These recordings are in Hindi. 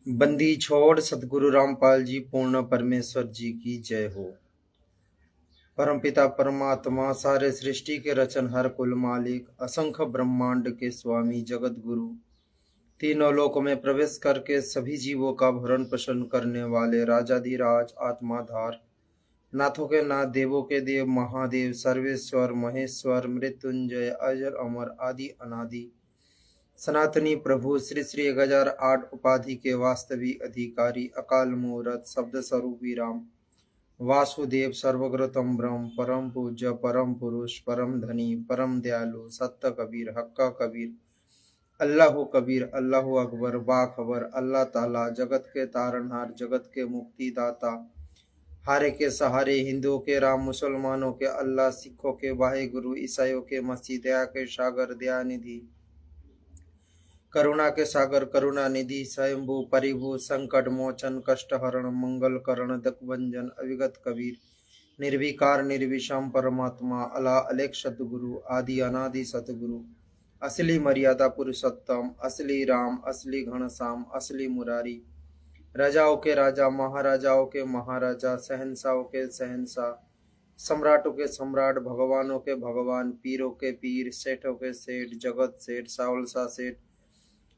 बंदी छोड़ सतगुरु रामपाल जी पूर्ण परमेश्वर जी की जय हो। परमपिता परमात्मा सारे सृष्टि के रचनहार कुल मालिक असंख्य ब्रह्मांड के स्वामी जगत गुरु तीनों लोकों में प्रवेश करके सभी जीवों का भरण पोषण करने वाले राजाधिराज आत्माधार नाथों के नाथ देवों के देव महादेव सर्वेश्वर महेश्वर मृत्युंजय अजर अमर आदि अनादि सनातनी प्रभु श्री श्री 1008 उपाधि के वास्तविक अधिकारी अकाल मूर्त शब्द स्वरूपी राम वासुदेव सर्वग्रतम ब्रह्म परम पूज्य परम पुरुष परम धनी परम दयालु सत्य कबीर हक्का कबीर अल्लाह कबीर अल्लाह अकबर बाखबर अल्लाह ताला जगत के तारनहार जगत के मुक्तिदाता हारे के सहारे हिंदुओं के राम मुसलमानों के अल्लाह सिखों के वाहे गुरु ईसाइयों के मसीह दया के सागर दयानिधि करुणा के सागर करुणा निधि स्वयंभू परिभू संकट मोचन कष्ट हरण मंगल करण दकभंजन अविगत कबीर निर्विकार निर्विषम परमात्मा अला अलेख सतगुरु आदि अनादि सतगुरु असली मर्यादा पुरुषोत्तम असली राम असली घनश्याम असली मुरारी राजाओं के राजा महाराजाओं के महाराजा शहंशाहों के शहंशाह सम्राटों के सम्राट भगवानों के भगवान पीरों के पीर सेठों के सेठ जगत सेठ सावलसा सेठ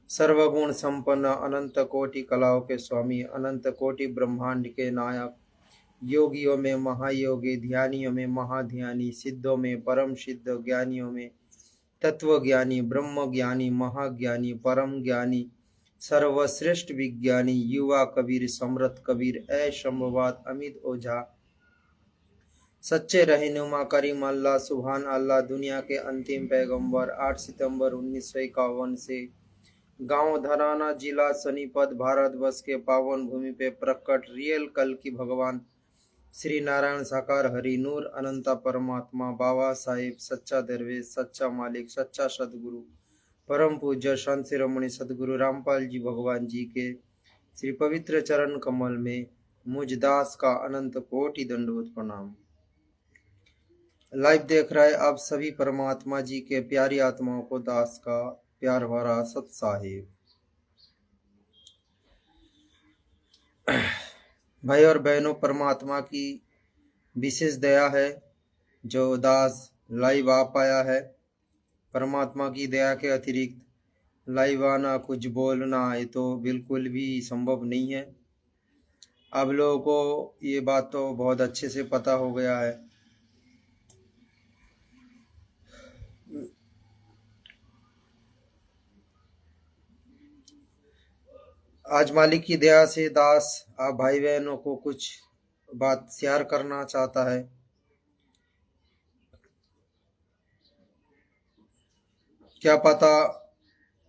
सर्वगुण संपन्न अनंत कोटि कलाओं के स्वामी अनंत कोटि ब्रह्मांड के नायक योगियों में महायोगी ध्यानियों में महाध्यानी सिद्धों में परम सिद्ध ज्ञानियों में तत्व ज्ञानी ब्रह्म ज्ञानी महाज्ञानी परम ज्ञानी सर्वश्रेष्ठ विज्ञानी युवा कबीर समृत कबीर ए शंभवाद अमित ओझा सच्चे रहनुमा करीम अल्लाह सुभान अल्लाह दुनिया के अंतिम पैगंबर 8 सितंबर 1951 से गांव धराना जिला सोनीपत भारतवर्ष के पावन भूमि पे प्रकट रियल कल की भगवान श्री नारायण साकार हरि नूर अनंता परमात्मा बाबा साहिब सच्चा दरवेश सच्चा मालिक सच्चा सदगुरु परम पूज्य संत शिरोमणि सदगुरु रामपाल जी भगवान जी के श्री पवित्र चरण कमल में मुझ दास का अनंत कोटि दंडवत प्रणाम। लाइव देख रहे आप सभी परमात्मा जी के प्यारी आत्माओं को दास का प्यार भरा सत साहिब। भाई और बहनों, परमात्मा की विशेष दया है जो दास लाइव आ पाया है। परमात्मा की दया के अतिरिक्त लाइव आना कुछ बोलना ये तो बिल्कुल भी संभव नहीं है। आप लोगों को ये बात तो बहुत अच्छे से पता हो गया है। आज मालिक की दया से दास आप भाई बहनों को कुछ बात शेयर करना चाहता है। क्या पता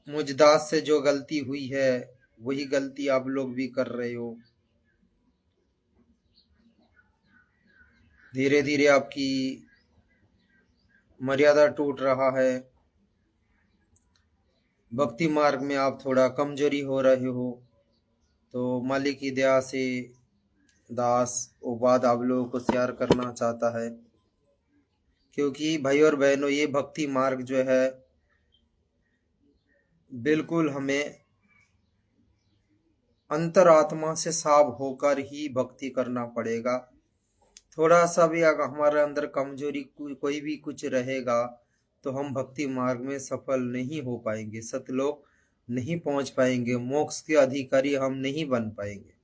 मुझ दास से जो गलती हुई है वही गलती आप लोग भी कर रहे हो। धीरे धीरे आपकी मर्यादा टूट रहा है। भक्ति मार्ग में आप थोड़ा कमजोरी हो रहे हो। तो मालिक की दया से दास वो बात आप लोगों को शेयर करना चाहता है, क्योंकि भाई और बहनों ये भक्ति मार्ग जो है बिल्कुल हमें अंतरात्मा से साफ होकर ही भक्ति करना पड़ेगा। थोड़ा सा भी अगर हमारे अंदर कमजोरी कोई भी कुछ रहेगा तो हम भक्ति मार्ग में सफल नहीं हो पाएंगे, सतलोक नहीं पहुंच पाएंगे, मोक्ष के अधिकारी हम नहीं बन पाएंगे।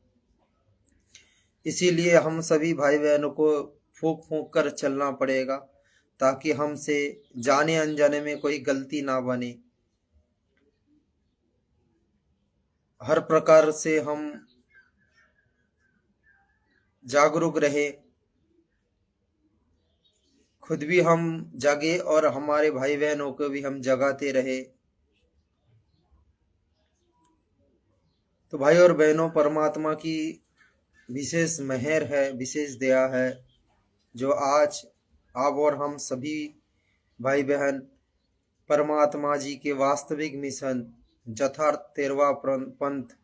इसीलिए हम सभी भाई बहनों को फूंक फूंक कर चलना पड़ेगा ताकि हमसे जाने अनजाने में कोई गलती ना बने। हर प्रकार से हम जागरूक रहे, खुद भी हम जागे और हमारे भाई बहनों को भी हम जगाते रहे। तो भाई और बहनों, परमात्मा की विशेष मेहर है, विशेष दया है जो आज आप और हम सभी भाई बहन परमात्मा जी के वास्तविक मिशन यथार्थ 13वां पंथ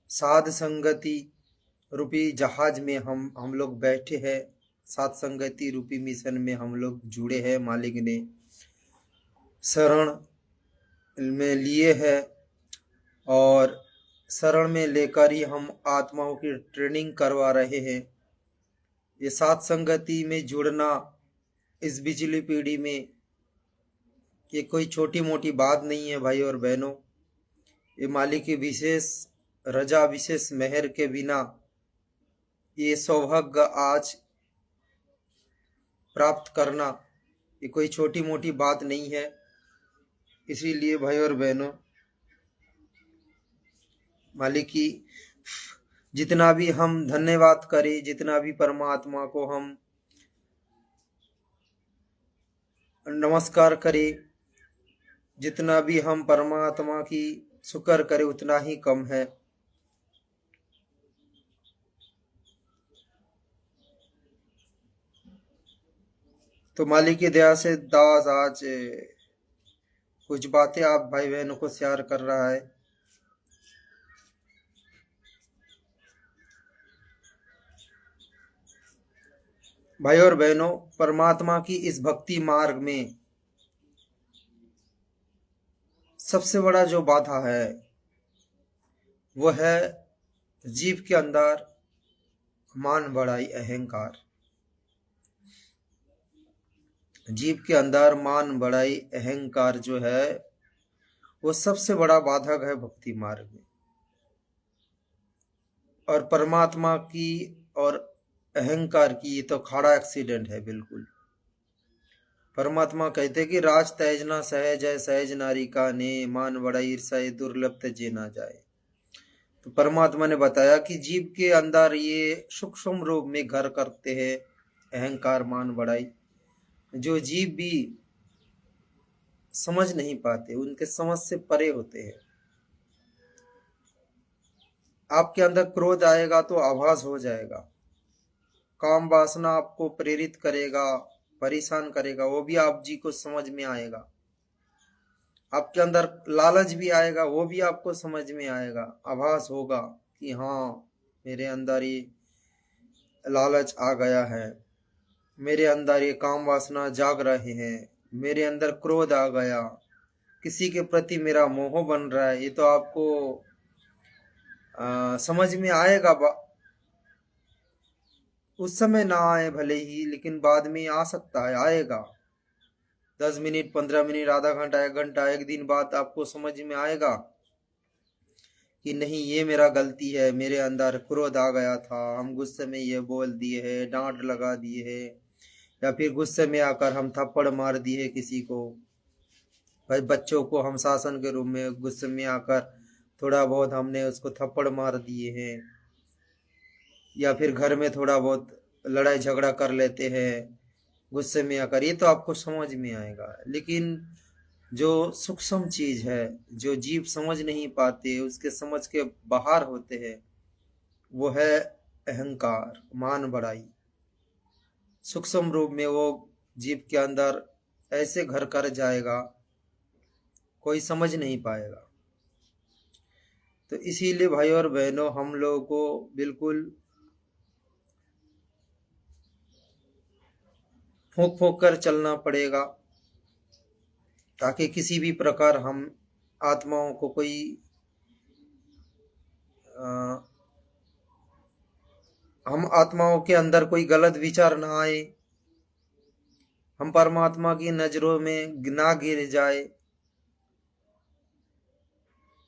साध संगति रूपी जहाज में हम लोग बैठे हैं। साध संगति रूपी मिशन में हम लोग जुड़े हैं। मालिक ने शरण में लिए है और शरण में लेकर ही हम आत्माओं की ट्रेनिंग करवा रहे हैं। ये सात संगति में जुड़ना इस बिजली पीढ़ी में ये कोई छोटी मोटी बात नहीं है भाई और बहनों। ये मालिक की विशेष रजा, विशेष मेहर के बिना ये सौभाग्य आज प्राप्त करना ये कोई छोटी मोटी बात नहीं है। इसीलिए भाई और बहनों, मालिक की जितना भी हम धन्यवाद करें, जितना भी परमात्मा को हम नमस्कार करें, जितना भी हम परमात्मा की शुक्र करें उतना ही कम है। तो मालिक की दया से दास आज कुछ बातें आप भाई बहनों को शेयर कर रहा है। भाई और बहनों, परमात्मा की इस भक्ति मार्ग में सबसे बड़ा जो बाधा है वो है जीव के अंदर मान बढ़ाई, अहंकार। जीव के अंदर मान बढ़ाई अहंकार जो है वो सबसे बड़ा बाधक है भक्ति मार्ग में। और परमात्मा की और अहंकार की ये तो खड़ा एक्सीडेंट है बिल्कुल। परमात्मा कहते कि राज तैजना सहज है, सहज नारी का ने, मान बड़ा ईर्षा दुर्लभ तजे ना जाए। तो परमात्मा ने बताया कि जीव के अंदर ये सूक्ष्म रूप में घर करते हैं अहंकार, मान बढ़ाई, जो जीव भी समझ नहीं पाते, उनके समझ से परे होते हैं। आपके अंदर क्रोध आएगा तो आभास हो जाएगा, काम वासना आपको प्रेरित करेगा, परेशान करेगा, वो भी आप जी को समझ में आएगा। आपके अंदर लालच भी आएगा, वो भी आपको समझ में आएगा, आभास होगा कि हाँ मेरे अंदर ये लालच आ गया है, मेरे अंदर ये काम वासना जाग रहे हैं, मेरे अंदर क्रोध आ गया, किसी के प्रति मेरा मोह बन रहा है। ये तो आपको समझ में आएगा। उस समय ना आए भले ही, लेकिन बाद में आ सकता है, आएगा। 10 मिनट, 15 मिनट, आधा घंटा, 1 घंटा, एक दिन बाद आपको समझ में आएगा कि नहीं ये मेरा गलती है, मेरे अंदर क्रोध आ गया था, हम गुस्से में ये बोल दिए है, डांट लगा दिए है, या फिर गुस्से में आकर हम थप्पड़ मार दिए किसी को। भाई बच्चों को हम शासन के रूप में गुस्से में आकर थोड़ा बहुत हमने उसको थप्पड़ मार दिए हैं, या फिर घर में थोड़ा बहुत लड़ाई झगड़ा कर लेते हैं गुस्से में आकर, ये तो आपको समझ में आएगा। लेकिन जो सूक्ष्म चीज है, जो जीव समझ नहीं पाते, उसके समझ के बाहर होते हैं, वो है अहंकार, मान बढ़ाई। सूक्ष्म रूप में वो जीव के अंदर ऐसे घर कर जाएगा, कोई समझ नहीं पाएगा। तो इसीलिए भाई और बहनों, हम लोगों को बिल्कुल फूंक फूंक कर चलना पड़ेगा, ताकि किसी भी प्रकार हम आत्माओं को कोई हम आत्माओं के अंदर कोई गलत विचार ना आए, हम परमात्मा की नजरों में ना गिर जाए।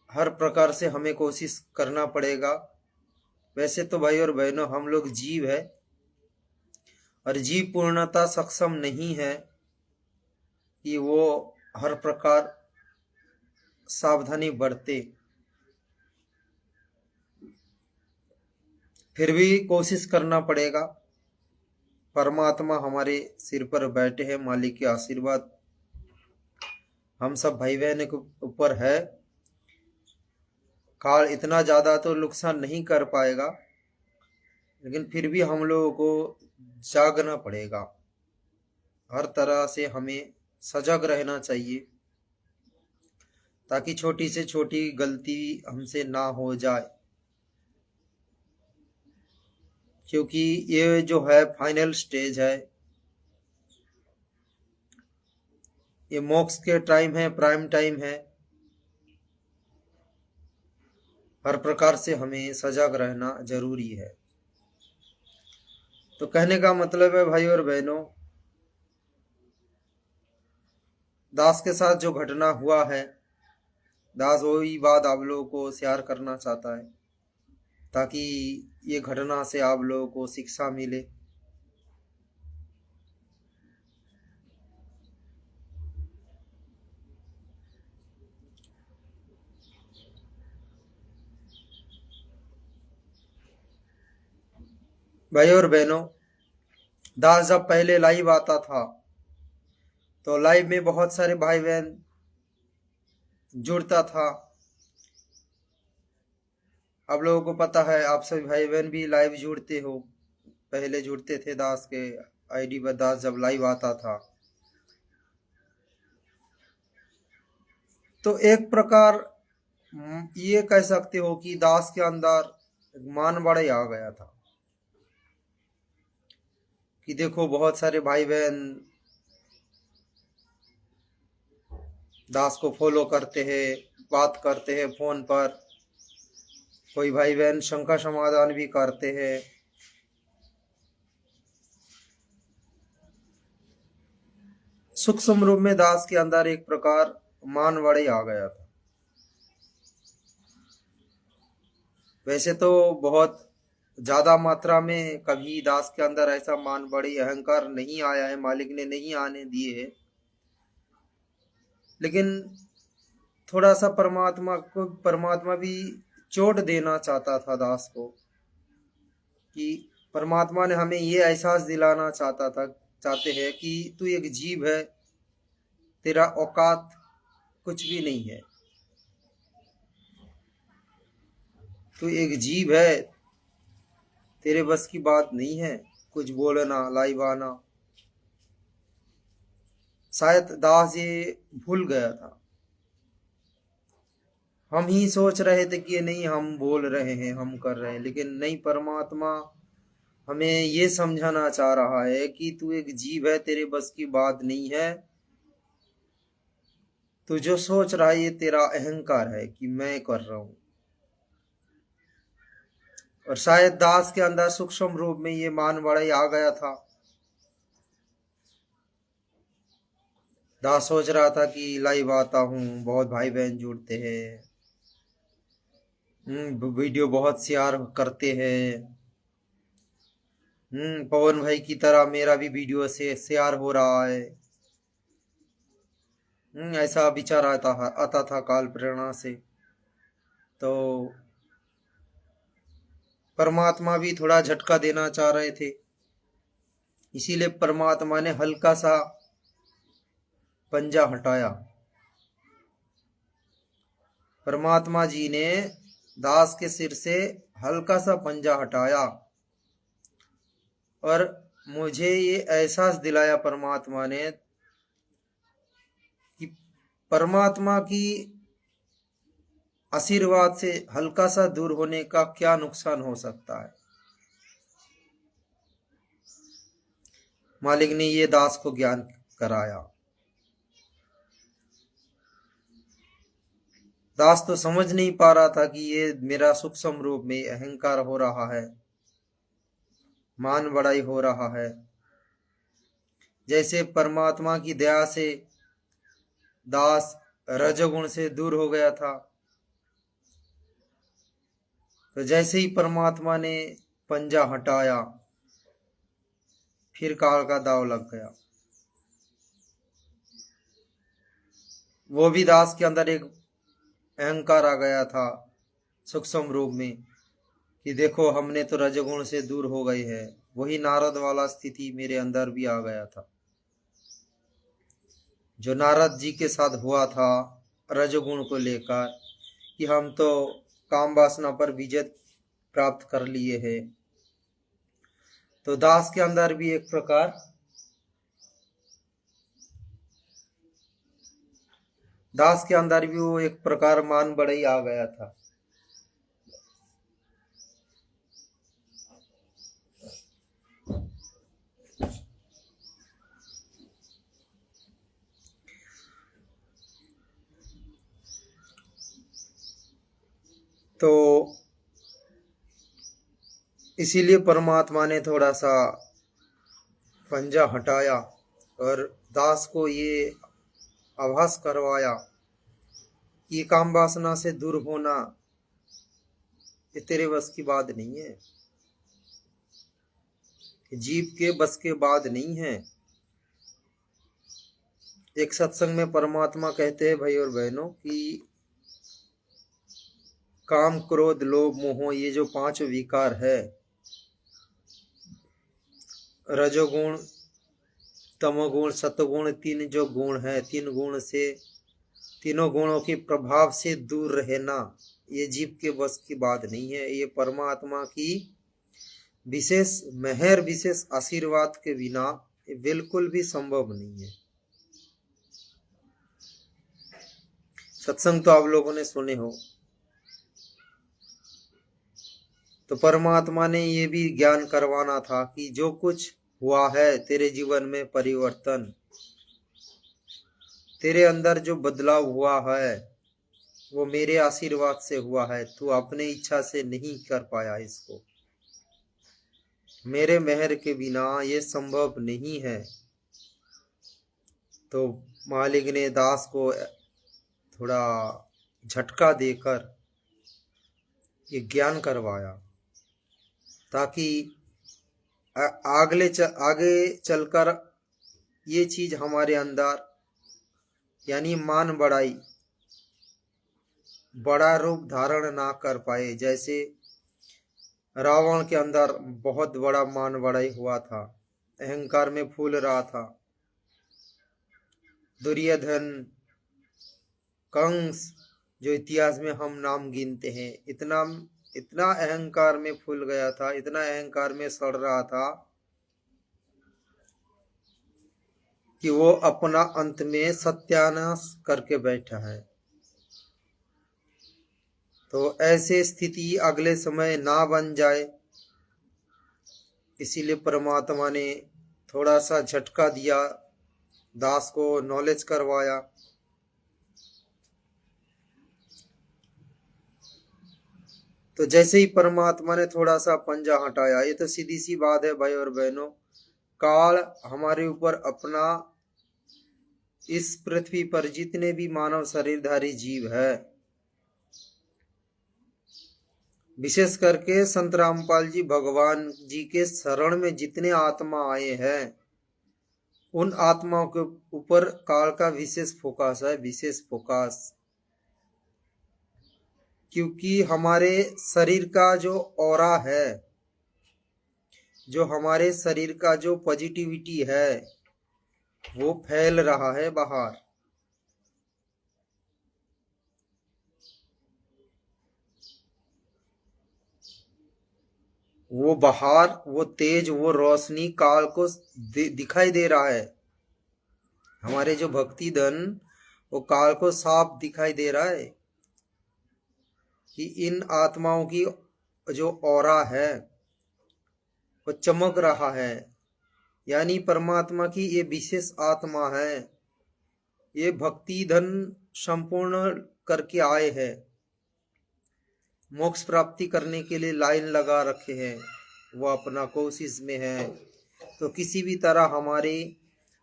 हर प्रकार से हमें कोशिश करना पड़ेगा। वैसे तो भाई और बहनों, हम लोग जीव है और जीव पूर्णता सक्षम नहीं है कि वो हर प्रकार सावधानी बरते। फिर भी कोशिश करना पड़ेगा। परमात्मा हमारे सिर पर बैठे हैं, मालिक के आशीर्वाद हम सब भाई बहन के ऊपर है। काल इतना ज्यादा तो नुकसान नहीं कर पाएगा, लेकिन फिर भी हम लोगों को जागना पड़ेगा। हर तरह से हमें सजग रहना चाहिए, ताकि छोटी से छोटी गलती हमसे ना हो जाए। क्योंकि ये जो है फाइनल स्टेज है, ये मोक्ष के टाइम है, प्राइम टाइम है। हर प्रकार से हमें सजग रहना जरूरी है। तो कहने का मतलब है भाई और बहनों, दास के साथ जो घटना हुआ है, दास वही बात आप लोगों को शेयर करना चाहता है ताकि ये घटना से आप लोगों को शिक्षा मिले। भाई और बहनों, दास जब पहले लाइव आता था तो लाइव में बहुत सारे भाई बहन जुड़ता था। आप लोगों को पता है, आप सभी भाई बहन भी लाइव जुड़ते हो, पहले जुड़ते थे दास के आईडी पर दास जब लाइव आता था। तो एक प्रकार ये कह सकते हो कि दास के अंदर एक मान बड़े आ गया था कि देखो बहुत सारे भाई बहन दास को फॉलो करते हैं, बात करते हैं फोन पर, कोई भाई बहन शंका समाधान भी करते हैं। सूक्ष्म रूप में दास के अंदर एक प्रकार मान बड़े आ गया था। वैसे तो बहुत ज्यादा मात्रा में कभी दास के अंदर ऐसा मान बड़ी अहंकार नहीं आया है, मालिक ने नहीं आने दिए है। लेकिन थोड़ा सा परमात्मा भी चोट देना चाहता था दास को, कि परमात्मा ने हमें ये एहसास दिलाना चाहते हैं कि तू एक जीव है, तेरा औकात कुछ भी नहीं है। तू एक जीव है, तेरे बस की बात नहीं है कुछ बोलना, लाइव आना। शायद दास ये भूल गया था। हम ही सोच रहे थे कि नहीं हम बोल रहे हैं, हम कर रहे हैं, लेकिन नहीं, परमात्मा हमें ये समझाना चाह रहा है कि तू एक जीव है, तेरे बस की बात नहीं है। तू जो सोच रहा है ये तेरा अहंकार है कि मैं कर रहा हूं। और शायद दास के अंदर सूक्ष्म रूप में ये मान बड़ाई आ गया था। दास सोच रहा था कि लाइव आता हूँ, बहुत भाई बहन जुड़ते हैं, वीडियो बहुत शेयर करते हैं, पवन भाई की तरह मेरा भी वीडियो से शेयर हो रहा है। ऐसा विचार आता था काल प्रेरणा से। तो परमात्मा भी थोड़ा झटका देना चाह रहे थे, इसीलिए परमात्मा ने हल्का सा पंजा हटाया। परमात्मा जी ने दास के सिर से हल्का सा पंजा हटाया और मुझे ये एहसास दिलाया परमात्मा ने कि परमात्मा की आशीर्वाद से हल्का सा दूर होने का क्या नुकसान हो सकता है। मालिक ने ये दास को ज्ञान कराया। दास तो समझ नहीं पा रहा था कि ये मेरा सूक्ष्म रूप में अहंकार हो रहा है, मान बड़ाई हो रहा है। जैसे परमात्मा की दया से दास रजोगुण से दूर हो गया था, तो जैसे ही परमात्मा ने पंजा हटाया फिर काल का दाव लग गया। वो भी दास के अंदर एक अहंकार आ गया था सूक्ष्म रूप में कि देखो हमने तो रजोगुण से दूर हो गए हैं। वही नारद वाला स्थिति मेरे अंदर भी आ गया था, जो नारद जी के साथ हुआ था रजोगुण को लेकर, कि हम तो काम वासना पर विजय प्राप्त कर लिए हैं। तो दास के अंदर भी एक प्रकार वो एक प्रकार मान बड़ाई आ गया था। तो इसीलिए परमात्मा ने थोड़ा सा पंजा हटाया और दास को ये आभास करवाया कि काम वासना से दूर होना ये तेरे बस की बात नहीं है, जीव के बस के बात नहीं है। एक सत्संग में परमात्मा कहते हैं भाई और बहनों कि काम क्रोध लोभ मोह ये जो 5 विकार है, रजोगुण तमोगुण सतगुण, 3 जो गुण है, 3 गुण से, तीनों गुणों के प्रभाव से दूर रहना ये जीव के बस की बात नहीं है। ये परमात्मा की विशेष मेहर विशेष आशीर्वाद के बिना ये बिल्कुल भी संभव नहीं है। सत्संग तो आप लोगों ने सुने हो, तो परमात्मा ने ये भी ज्ञान करवाना था कि जो कुछ हुआ है तेरे जीवन में परिवर्तन, तेरे अंदर जो बदलाव हुआ है वो मेरे आशीर्वाद से हुआ है। तू अपने इच्छा से नहीं कर पाया इसको, मेरे मेहर के बिना ये संभव नहीं है। तो मालिक ने दास को थोड़ा झटका देकर ये ज्ञान करवाया ताकि आगे चलकर ये चीज हमारे अंदर यानी मान बढ़ाई बड़ा रूप धारण ना कर पाए। जैसे रावण के अंदर बहुत बड़ा मान बढ़ाई हुआ था, अहंकार में फूल रहा था। दुर्योधन, कंस जो इतिहास में हम नाम गिनते हैं, इतना अहंकार में फूल गया था, इतना अहंकार में सड़ रहा था कि वो अपना अंत में सत्यानाश करके बैठा है। तो ऐसे स्थिति अगले समय ना बन जाए, इसीलिए परमात्मा ने थोड़ा सा झटका दिया, दास को नॉलेज करवाया। तो जैसे ही परमात्मा ने थोड़ा सा पंजा हटाया, ये तो सीधी सी बात है भाई और बहनों, काल हमारे ऊपर अपना इस पृथ्वी पर जितने भी मानव शरीरधारी जीव है, विशेष करके संत रामपाल जी भगवान जी के शरण में जितने आत्मा आए हैं, उन आत्माओं के ऊपर काल का विशेष फोकस है, विशेष फोकस। क्योंकि हमारे शरीर का जो ऑरा है, जो हमारे शरीर का जो पॉजिटिविटी है वो फैल रहा है बाहर। वो बाहर वो तेज वो रोशनी काल को दिखाई दे रहा है। हमारे जो भक्ति धन वो काल को साफ दिखाई दे रहा है कि इन आत्माओं की जो ऑरा है वो चमक रहा है। यानी परमात्मा की ये विशेष आत्मा है, ये भक्ति धन संपूर्ण करके आए हैं, मोक्ष प्राप्ति करने के लिए लाइन लगा रखे हैं, वो अपना कोशिश में है। तो किसी भी तरह हमारी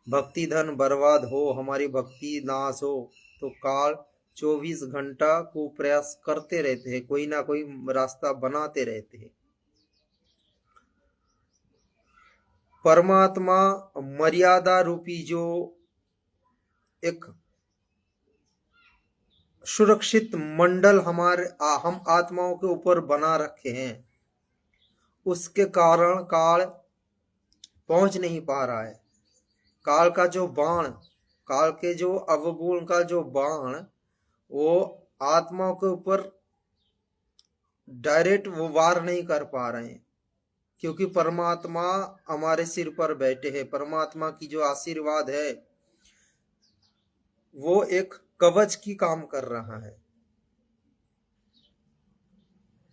भक्ति धन बर्बाद हो, हमारी भक्ति नाश हो, तो काल 24 घंटा को प्रयास करते रहते हैं, कोई ना कोई रास्ता बनाते रहते हैं। परमात्मा मर्यादा रूपी जो एक सुरक्षित मंडल हम आत्माओं के ऊपर बना रखे हैं, उसके कारण काल पहुंच नहीं पा रहा है। काल का जो बाण, काल के जो अवगुण का जो बाण, वो आत्माओं के ऊपर डायरेक्ट वो वार नहीं कर पा रहे हैं, क्योंकि परमात्मा हमारे सिर पर बैठे हैं। परमात्मा की जो आशीर्वाद है वो एक कवच की काम कर रहा है।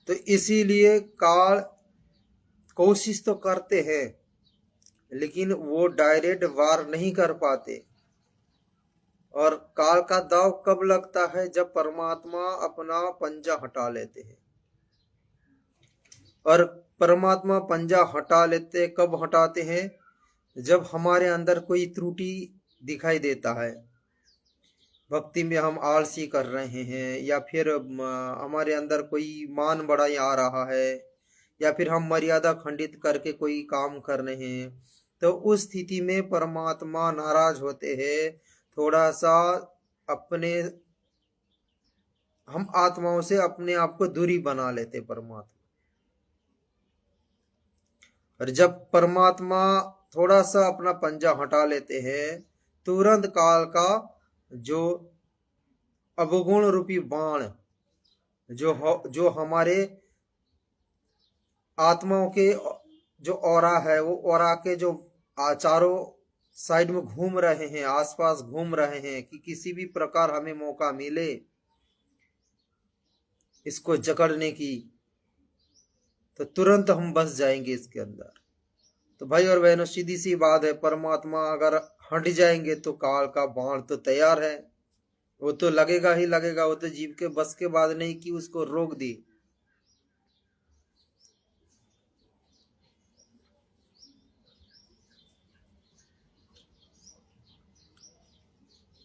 तो इसीलिए काल कोशिश तो करते हैं, लेकिन वो डायरेक्ट वार नहीं कर पाते। और काल का दाव कब लगता है? जब परमात्मा अपना पंजा हटा लेते हैं। और परमात्मा पंजा हटा लेते, कब हटाते हैं? जब हमारे अंदर कोई त्रुटि दिखाई देता है, भक्ति में हम आलसी कर रहे हैं, या फिर हमारे अंदर कोई मान बढ़ाई आ रहा है, या फिर हम मर्यादा खंडित करके कोई काम कर रहे हैं, तो उस स्थिति में परमात्मा नाराज होते हैं। थोड़ा सा अपने हम आत्माओं से अपने आप को दूरी बना लेते परमात्मा। और जब परमात्मा थोड़ा सा अपना पंजा हटा लेते हैं, तुरंत काल का जो अवगुण रूपी बाण जो हमारे आत्माओं के जो औरा है, वो औरा के जो चारों साइड में घूम रहे हैं, आसपास घूम रहे हैं, कि किसी भी प्रकार हमें मौका मिले इसको जकड़ने की, तो तुरंत हम बस जाएंगे इसके अंदर। तो भाई और बहनों, सीधी सी बात है, परमात्मा अगर हट जाएंगे तो काल का बाण तो तैयार है, वो तो लगेगा ही लगेगा। वो तो जीव के बस के बाद नहीं कि उसको रोक दी।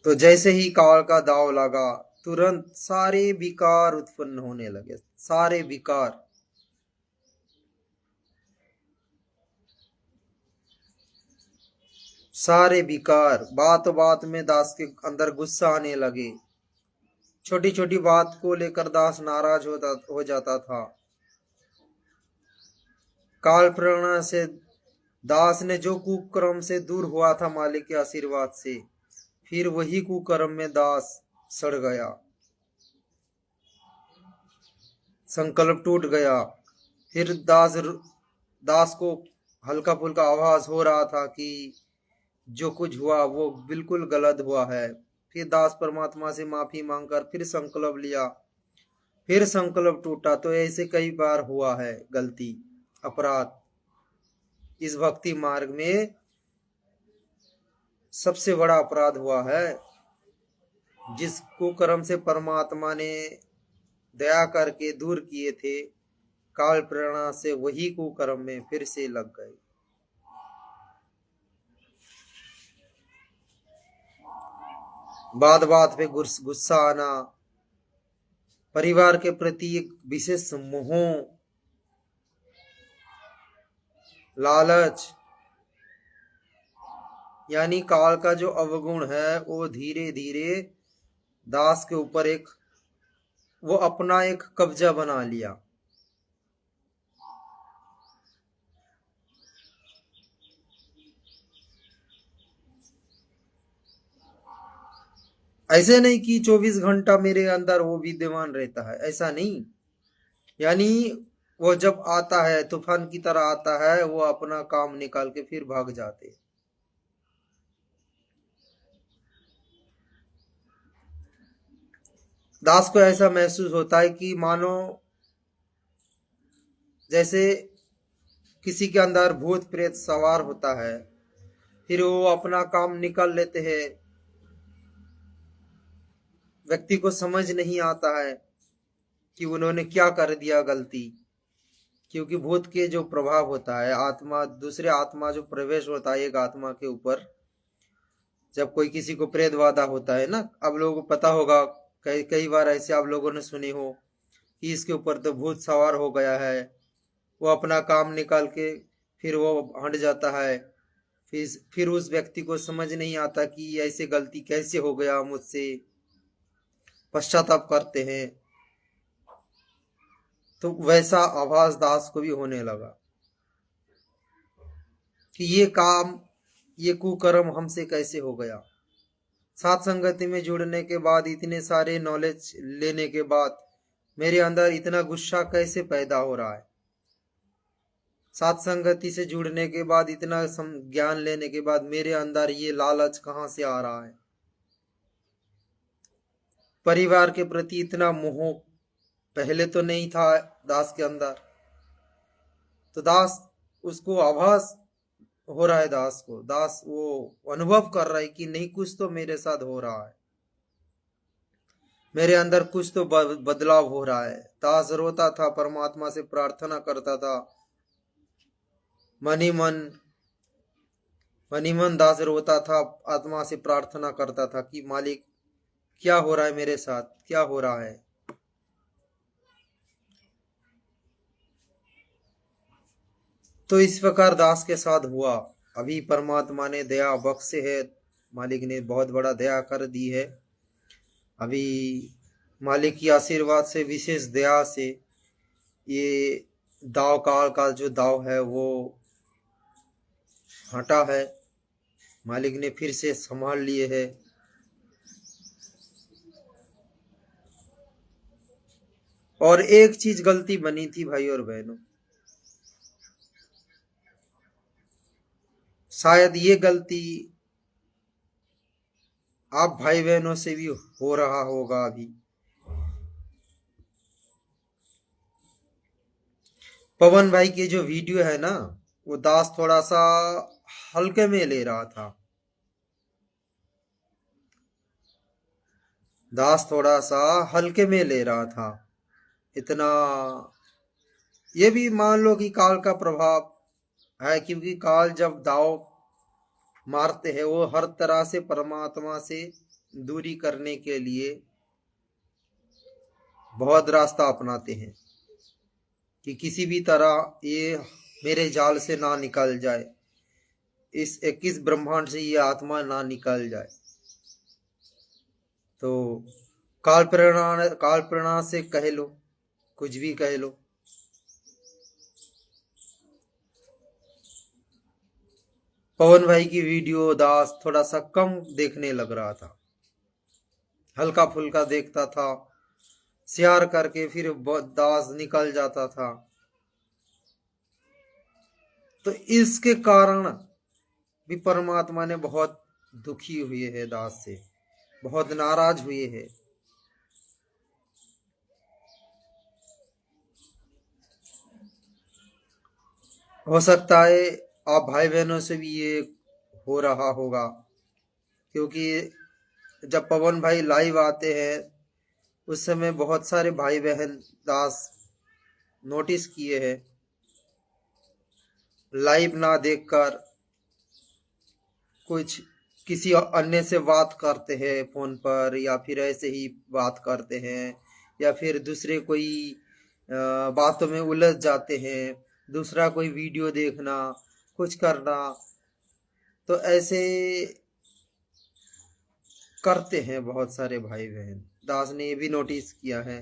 तो जैसे ही काल का दाव लगा, तुरंत सारे विकार उत्पन्न होने लगे, सारे विकार। सारे विकार बात बात में दास के अंदर गुस्सा आने लगे। छोटी छोटी बात को लेकर दास नाराज हो जाता था। काल प्रेरणा से दास ने जो कुकर्म से दूर हुआ था मालिक के आशीर्वाद से, फिर वही कुकर्म में दास सड़ गया, संकल्प टूट गया। फिर दास को हल्का फुल्का आभास हो रहा था कि जो कुछ हुआ वो बिल्कुल गलत हुआ है। फिर दास परमात्मा से माफी मांगकर फिर संकल्प लिया, फिर संकल्प टूटा। तो ऐसे कई बार हुआ है गलती, अपराध। इस भक्ति मार्ग में सबसे बड़ा अपराध हुआ है, जिस कुकर्म से परमात्मा ने दया करके दूर किए थे, काल प्रेरणा से वही कुकर्म में फिर से लग गए। बात बात पे गुस्सा आना, परिवार के प्रति एक विशेष मोह, लालच, यानी काल का जो अवगुण है वो धीरे धीरे दास के ऊपर वो अपना एक कब्जा बना लिया। ऐसे नहीं कि 24 घंटा मेरे अंदर वो विद्यमान रहता है, ऐसा नहीं। यानी वो जब आता है, तूफान की तरह आता है, वो अपना काम निकाल के फिर भाग जाते। दास को ऐसा महसूस होता है कि मानो जैसे किसी के अंदर भूत प्रेत सवार होता है, फिर वो अपना काम निकाल लेते हैं। व्यक्ति को समझ नहीं आता है कि उन्होंने क्या कर दिया गलती, क्योंकि भूत के जो प्रभाव होता है, आत्मा दूसरे आत्मा जो प्रवेश होता है एक आत्मा के ऊपर, जब कोई किसी को प्रेत बाधा होता है ना, आप लोगों को पता होगा, कई कई बार ऐसे आप लोगों ने सुने हो कि इसके ऊपर तो भूत सवार हो गया है, वो अपना काम निकाल के फिर वो हट जाता है। फिर उस व्यक्ति को समझ नहीं आता कि ऐसे गलती कैसे हो गया मुझसे, पश्चाताप करते हैं। तो वैसा आभास दास को भी होने लगा कि ये कुकर्म हमसे कैसे हो गया। साथ संगति में जुड़ने के बाद, इतने सारे नॉलेज लेने के बाद, मेरे अंदर इतना गुस्सा कैसे पैदा हो रहा है। साथ संगति से जुड़ने के बाद, इतना ज्ञान लेने के बाद, मेरे अंदर ये लालच कहाँ से आ रहा है। परिवार के प्रति इतना मोह पहले तो नहीं था दास के अंदर। तो दास उसको आभास हो रहा है, दास वो अनुभव कर रहा है कि नहीं, कुछ तो मेरे साथ हो रहा है। मेरे अंदर कुछ तो बदलाव हो रहा है। दास रोता था, परमात्मा से प्रार्थना करता था, मनी मन मनीमन दास रोता था, आत्मा से प्रार्थना करता था कि मालिक क्या हो रहा है मेरे साथ, क्या हो रहा है। तो इस प्रकार दास के साथ हुआ। अभी परमात्मा ने दया बख्शे है, मालिक ने बहुत बड़ा दया कर दी है। अभी मालिक की आशीर्वाद से, विशेष दया से ये दाव काल का जो दाव है वो हटा है। मालिक ने फिर से संभाल लिए है। और एक चीज गलती बनी थी भाई और बहनों, शायद ये गलती आप भाई बहनों से भी हो रहा होगा। अभी पवन भाई के जो वीडियो है ना, वो दास थोड़ा सा हल्के में ले रहा था। दास थोड़ा सा हल्के में ले रहा था। इतना ये भी मान लो कि काल का प्रभाव है, क्योंकि काल जब दाव मारते हैं वो हर तरह से परमात्मा से दूरी करने के लिए बहुत रास्ता अपनाते हैं कि किसी भी तरह ये मेरे जाल से ना निकल जाए, इस 21 ब्रह्मांड से ये आत्मा ना निकल जाए। तो काल प्रेरणा से कह लो, कुछ भी कह लो। पवन भाई की वीडियो दास थोड़ा सा कम देखने लग रहा था, हल्का फुल्का देखता था, शेयर करके फिर दास निकल जाता था। तो इसके कारण भी परमात्मा ने बहुत दुखी हुए है, दास से बहुत नाराज हुए हैं। हो सकता है आप भाई बहनों से भी ये हो रहा होगा, क्योंकि जब पवन भाई लाइव आते हैं उस समय बहुत सारे भाई बहन दास नोटिस किए हैं, लाइव ना देखकर कुछ किसी अन्य से बात करते हैं फोन पर, या फिर ऐसे ही बात करते हैं, या फिर दूसरे कोई बातों में उलझ जाते हैं, दूसरा कोई वीडियो देखना, कुछ करना। तो ऐसे करते हैं बहुत सारे भाई बहन। दास ने ये भी नोटिस किया है।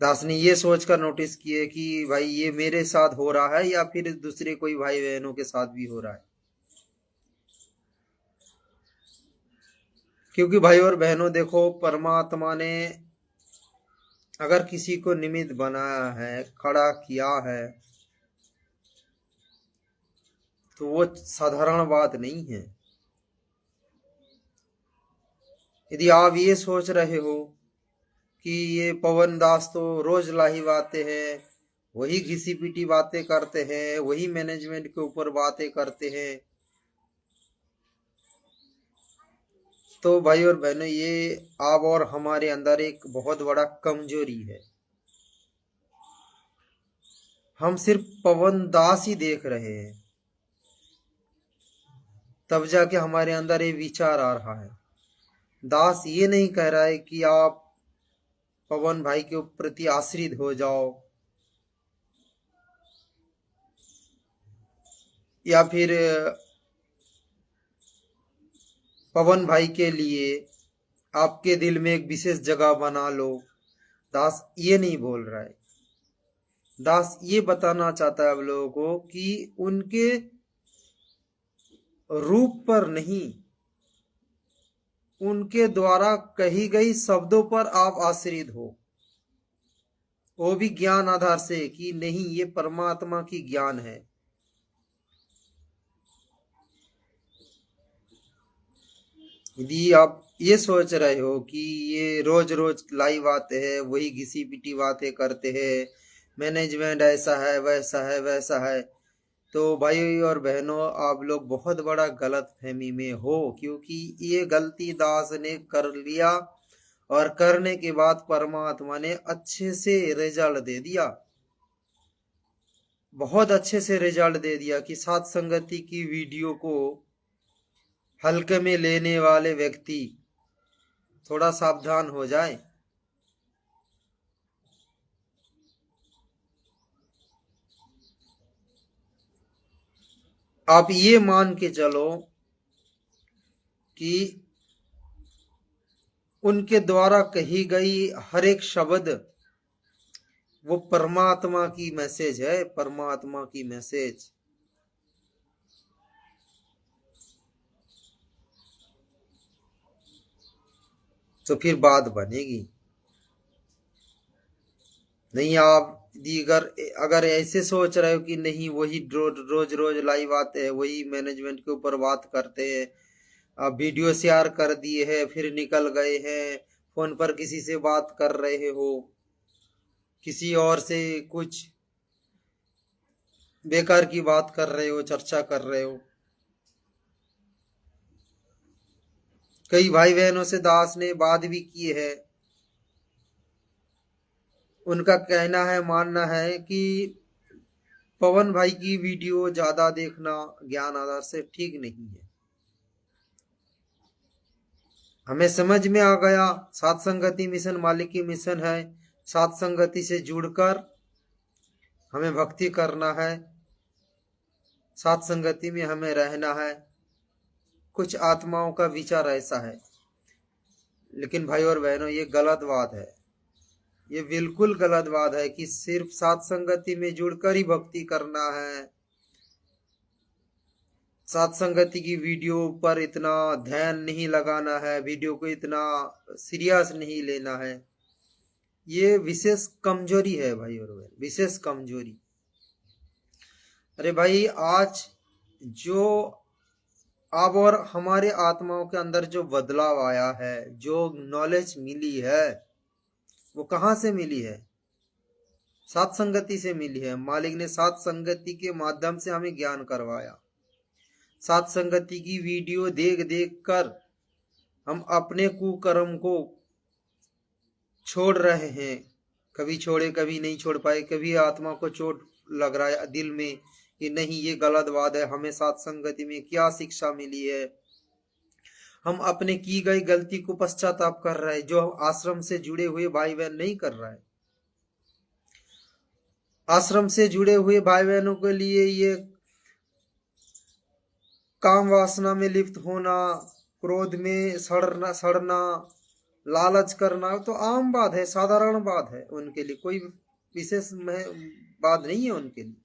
दास ने ये सोचकर नोटिस किए कि भाई ये मेरे साथ हो रहा है या फिर दूसरे कोई भाई बहनों के साथ भी हो रहा है। क्योंकि भाई और बहनों देखो, परमात्मा ने अगर किसी को निमित्त बनाया है, खड़ा किया है, तो वो साधारण बात नहीं है। यदि आप ये सोच रहे हो कि ये पवन दास तो रोज लाइव आते हैं, वही घिसी पिटी बातें करते हैं, वही मैनेजमेंट के ऊपर बातें करते हैं, तो भाई और बहनों ये आप और हमारे अंदर एक बहुत बड़ा कमजोरी है। हम सिर्फ पवन दास ही देख रहे हैं, तब जाके हमारे अंदर ये विचार आ रहा है। दास ये नहीं कह रहा है कि आप पवन भाई के प्रति आश्रित हो जाओ, या फिर पवन भाई के लिए आपके दिल में एक विशेष जगह बना लो। दास ये नहीं बोल रहा है। दास ये बताना चाहता है आप लोगों को कि उनके रूप पर नहीं, उनके द्वारा कही गई शब्दों पर आप आश्रित हो, वो भी ज्ञान आधार से कि नहीं ये परमात्मा की ज्ञान है। यदि आप ये सोच रहे हो कि ये रोज रोज लाइव आते हैं, वही घिसी पिटी बातें करते हैं, मैनेजमेंट ऐसा है वैसा है वैसा है, तो भाई और बहनों आप लोग बहुत बड़ा गलत फहमी में हो। क्योंकि ये गलती दास ने कर लिया और करने के बाद परमात्मा ने अच्छे से रिजल्ट दे दिया, बहुत अच्छे से रिजल्ट दे दिया कि सात संगति की वीडियो को हल्के में लेने वाले व्यक्ति थोड़ा सावधान हो जाए। आप ये मान के चलो कि उनके द्वारा कही गई हर एक शब्द वो परमात्मा की मैसेज है, परमात्मा की मैसेज। तो फिर बात बनेगी नहीं। आप दीगर अगर ऐसे सोच रहे हो कि नहीं वही रोज रोज लाइव आते हैं, वही मैनेजमेंट के ऊपर बात करते हैं, आप वीडियो शेयर कर दिए हैं फिर निकल गए हैं, फोन पर किसी से बात कर रहे हो, किसी और से कुछ बेकार की बात कर रहे हो, चर्चा कर रहे हो। कई भाई बहनों से दास ने बात भी की है, उनका कहना है, मानना है कि पवन भाई की वीडियो ज्यादा देखना ज्ञान आधार से ठीक नहीं है। हमें समझ में आ गया सात संगति मिशन मालिक की मिशन है, सात संगति से जुड़कर हमें भक्ति करना है, सात संगति में हमें रहना है। कुछ आत्माओं का विचार ऐसा है, लेकिन भाई और बहनों ये गलत बात है, ये बिल्कुल गलत बात है कि सिर्फ सात संगति में जुड़कर ही भक्ति करना है, सात संगति की वीडियो पर इतना ध्यान नहीं लगाना है, वीडियो को इतना सीरियस नहीं लेना है। ये विशेष कमजोरी है भाई और बहन, विशेष कमजोरी। अरे भाई आज जो अब और हमारे आत्माओं के अंदर जो बदलाव आया है, जो नॉलेज मिली है, वो कहाँ से मिली है? सात संगति से मिली है। मालिक ने सात संगति के माध्यम से हमें ज्ञान करवाया। सात संगति की वीडियो देख देख कर हम अपने कुकर्म को छोड़ रहे हैं। कभी छोड़े कभी नहीं छोड़ पाए, कभी आत्मा को चोट लग रहा है दिल में कि नहीं ये गलत बात है, हमें सात संगति में क्या शिक्षा मिली है। हम अपने की गई गलती को पश्चाताप कर रहे हैं, जो आश्रम से जुड़े हुए भाई बहन नहीं कर रहा है। आश्रम से जुड़े हुए भाई बहनों के लिए ये काम वासना में लिप्त होना, क्रोध में सड़ना, लालच करना तो आम बात है, साधारण बात है उनके लिए, कोई विशेष बात नहीं है उनके लिए।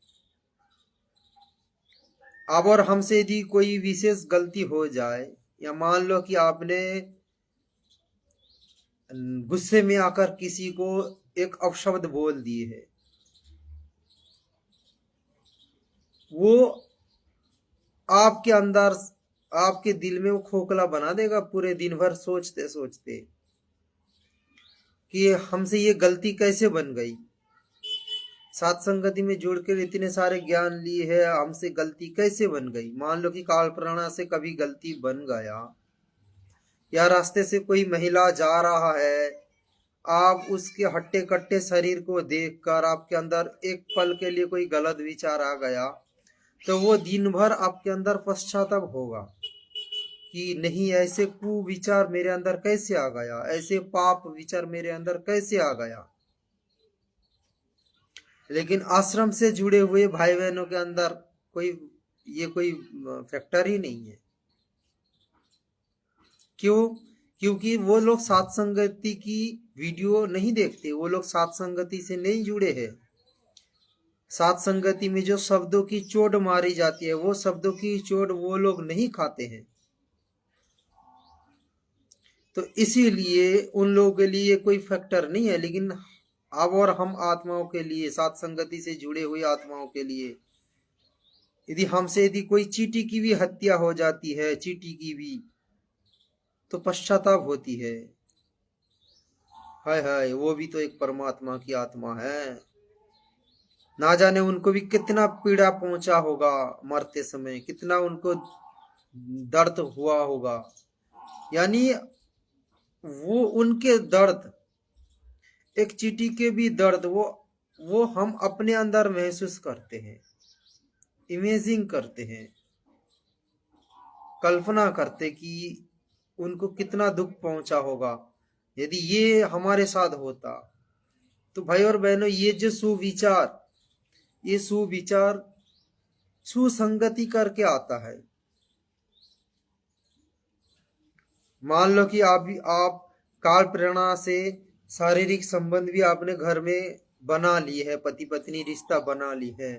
अब और हमसे यदि कोई विशेष गलती हो जाए, या मान लो कि आपने गुस्से में आकर किसी को एक अपशब्द बोल दिए है, वो आपके अंदर, आपके दिल में वो खोखला बना देगा पूरे दिन भर सोचते सोचते कि हमसे ये गलती कैसे बन गई। सात संगति में जुड़कर इतने सारे ज्ञान लिए है, हमसे गलती कैसे बन गई। मान लो कि काल प्रणा से कभी गलती बन गया, या रास्ते से कोई महिला जा रहा है, आप उसके हट्टे कट्टे शरीर को देखकर आपके अंदर एक पल के लिए कोई गलत विचार आ गया, तो वो दिन भर आपके अंदर पश्चाताप होगा कि नहीं ऐसे कुविचार मेरे अंदर कैसे आ गया, ऐसे पाप विचार मेरे अंदर कैसे आ गया। लेकिन आश्रम से जुड़े हुए भाई बहनों के अंदर कोई फैक्टर ही नहीं है। क्यों? क्योंकि वो लोग सात संगति की वीडियो नहीं देखते, वो लोग सात संगति से नहीं जुड़े हैं। सात संगति में जो शब्दों की चोट मारी जाती है, वो शब्दों की चोट वो लोग नहीं खाते हैं। तो इसीलिए उन लोगों के लिए कोई फैक्टर नहीं है। लेकिन अब और हम आत्माओं के लिए, सात संगति से जुड़े हुए आत्माओं के लिए, यदि कोई चींटी की भी हत्या हो जाती है, चींटी की भी, तो पश्चाताप होती है। हाय हाय, वो भी तो एक परमात्मा की आत्मा है, ना जाने उनको भी कितना पीड़ा पहुंचा होगा, मरते समय कितना उनको दर्द हुआ होगा। यानी वो उनके दर्द, एक चींटी के भी दर्द, वो हम अपने अंदर महसूस करते हैं, इमेजिंग करते हैं, कल्पना करते कि उनको कितना दुख पहुंचा होगा यदि ये हमारे साथ होता। तो भाई और बहनों, ये सुविचार सुसंगति करके आता है। मान लो कि आप काल प्रेरणा से शारीरिक संबंध भी आपने घर में बना लिए है, पति पत्नी रिश्ता बना ली है